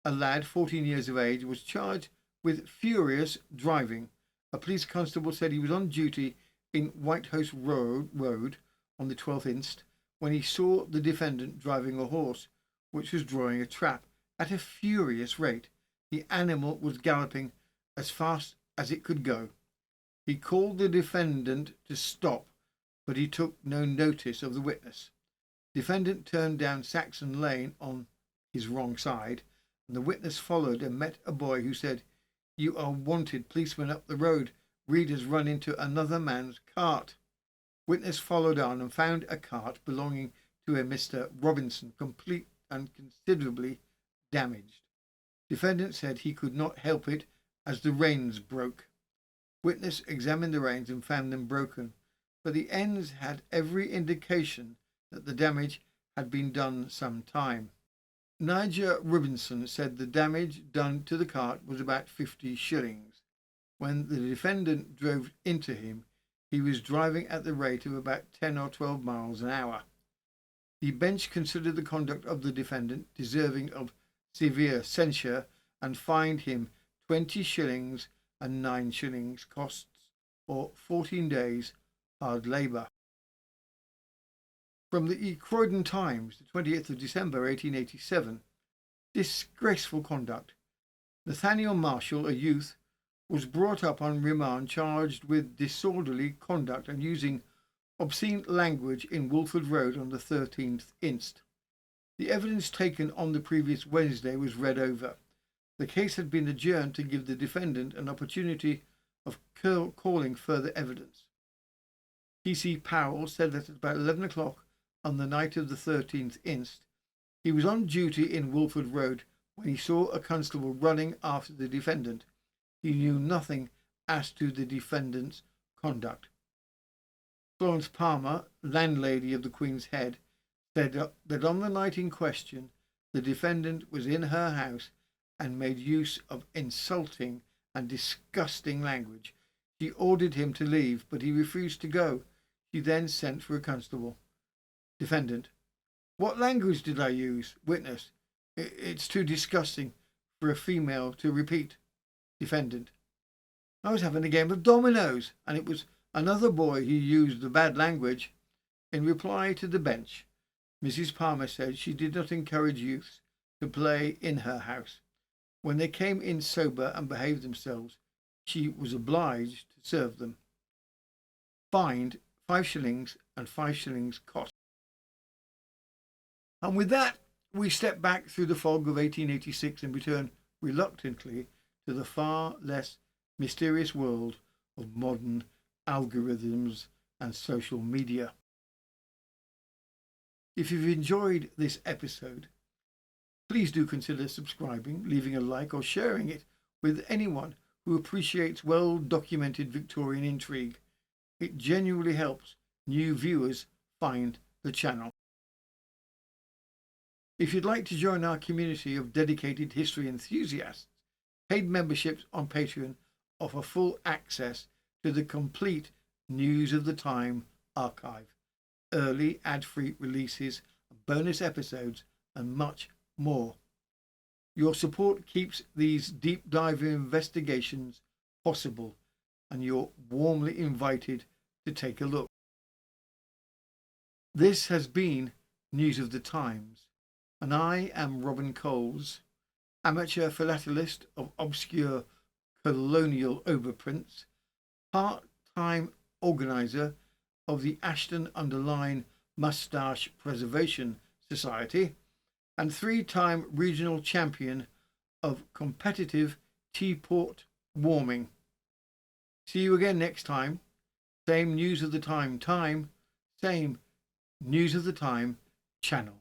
a lad 14 years of age, was charged with furious driving. A police constable said he was on duty in Whitehouse Road on the 12th inst. when he saw the defendant driving a horse which was drawing a trap at a furious rate. The animal was galloping as fast as it could go. He called the defendant to stop, but he took no notice of the witness. Defendant turned down Saxon Lane on his wrong side, and the witness followed and met a boy who said, "You are wanted, policeman up the road. Reed has run into another man's cart." Witness followed on and found a cart belonging to a Mr. Robinson, complete and considerably damaged. Defendant said he could not help it as the reins broke. Witness examined the reins and found them broken, but the ends had every indication that the damage had been done some time. Nigel Robinson said the damage done to the cart was about 50 shillings. When the defendant drove into him, he was driving at the rate of about 10 or 12 miles an hour. The bench considered the conduct of the defendant deserving of severe censure and fined him 20 shillings and 9 shillings costs, or 14 days hard labour. From the Croydon Times, the 20th of December 1887, disgraceful conduct. Nathaniel Marshall, a youth, was brought up on remand charged with disorderly conduct and using obscene language in Wolford Road on the 13th inst. The evidence taken on the previous Wednesday was read over. The case had been adjourned to give the defendant an opportunity of calling further evidence. P.C. Powell said that at about 11 o'clock on the night of the 13th inst, he was on duty in Wolford Road when he saw a constable running after the defendant. He knew nothing as to the defendant's conduct. Florence Palmer, landlady of the Queen's Head, said that on the night in question, the defendant was in her house and made use of insulting and disgusting language. She ordered him to leave, but he refused to go. She then sent for a constable. Defendant: what language did I use? Witness: it's too disgusting for a female to repeat. Defendant: I was having a game of dominoes, and it was another boy who used the bad language. In reply to the bench, Mrs. Palmer said she did not encourage youths to play in her house. When they came in sober and behaved themselves, she was obliged to serve them. Fined 5 shillings and 5 shillings cost. And with that, we step back through the fog of 1886 and return reluctantly to the far less mysterious world of modern algorithms and social media. If you've enjoyed this episode, please do consider subscribing, leaving a like or sharing it with anyone who appreciates well-documented Victorian intrigue. It genuinely helps new viewers find the channel. If you'd like to join our community of dedicated history enthusiasts, paid memberships on Patreon offer full access to the complete News of the Time archive, early ad-free releases, bonus episodes, and much more. Your support keeps these deep dive investigations possible, and you're warmly invited to take a look. This has been News of the Times, and I am Robin Coles, amateur philatelist of obscure colonial overprints, part-time organiser of the Ashton-under-Lyne Moustache Preservation Society, and 3-time regional champion of competitive teapot warming. See you again next time. Same News of the Time time, same News of the Time channel.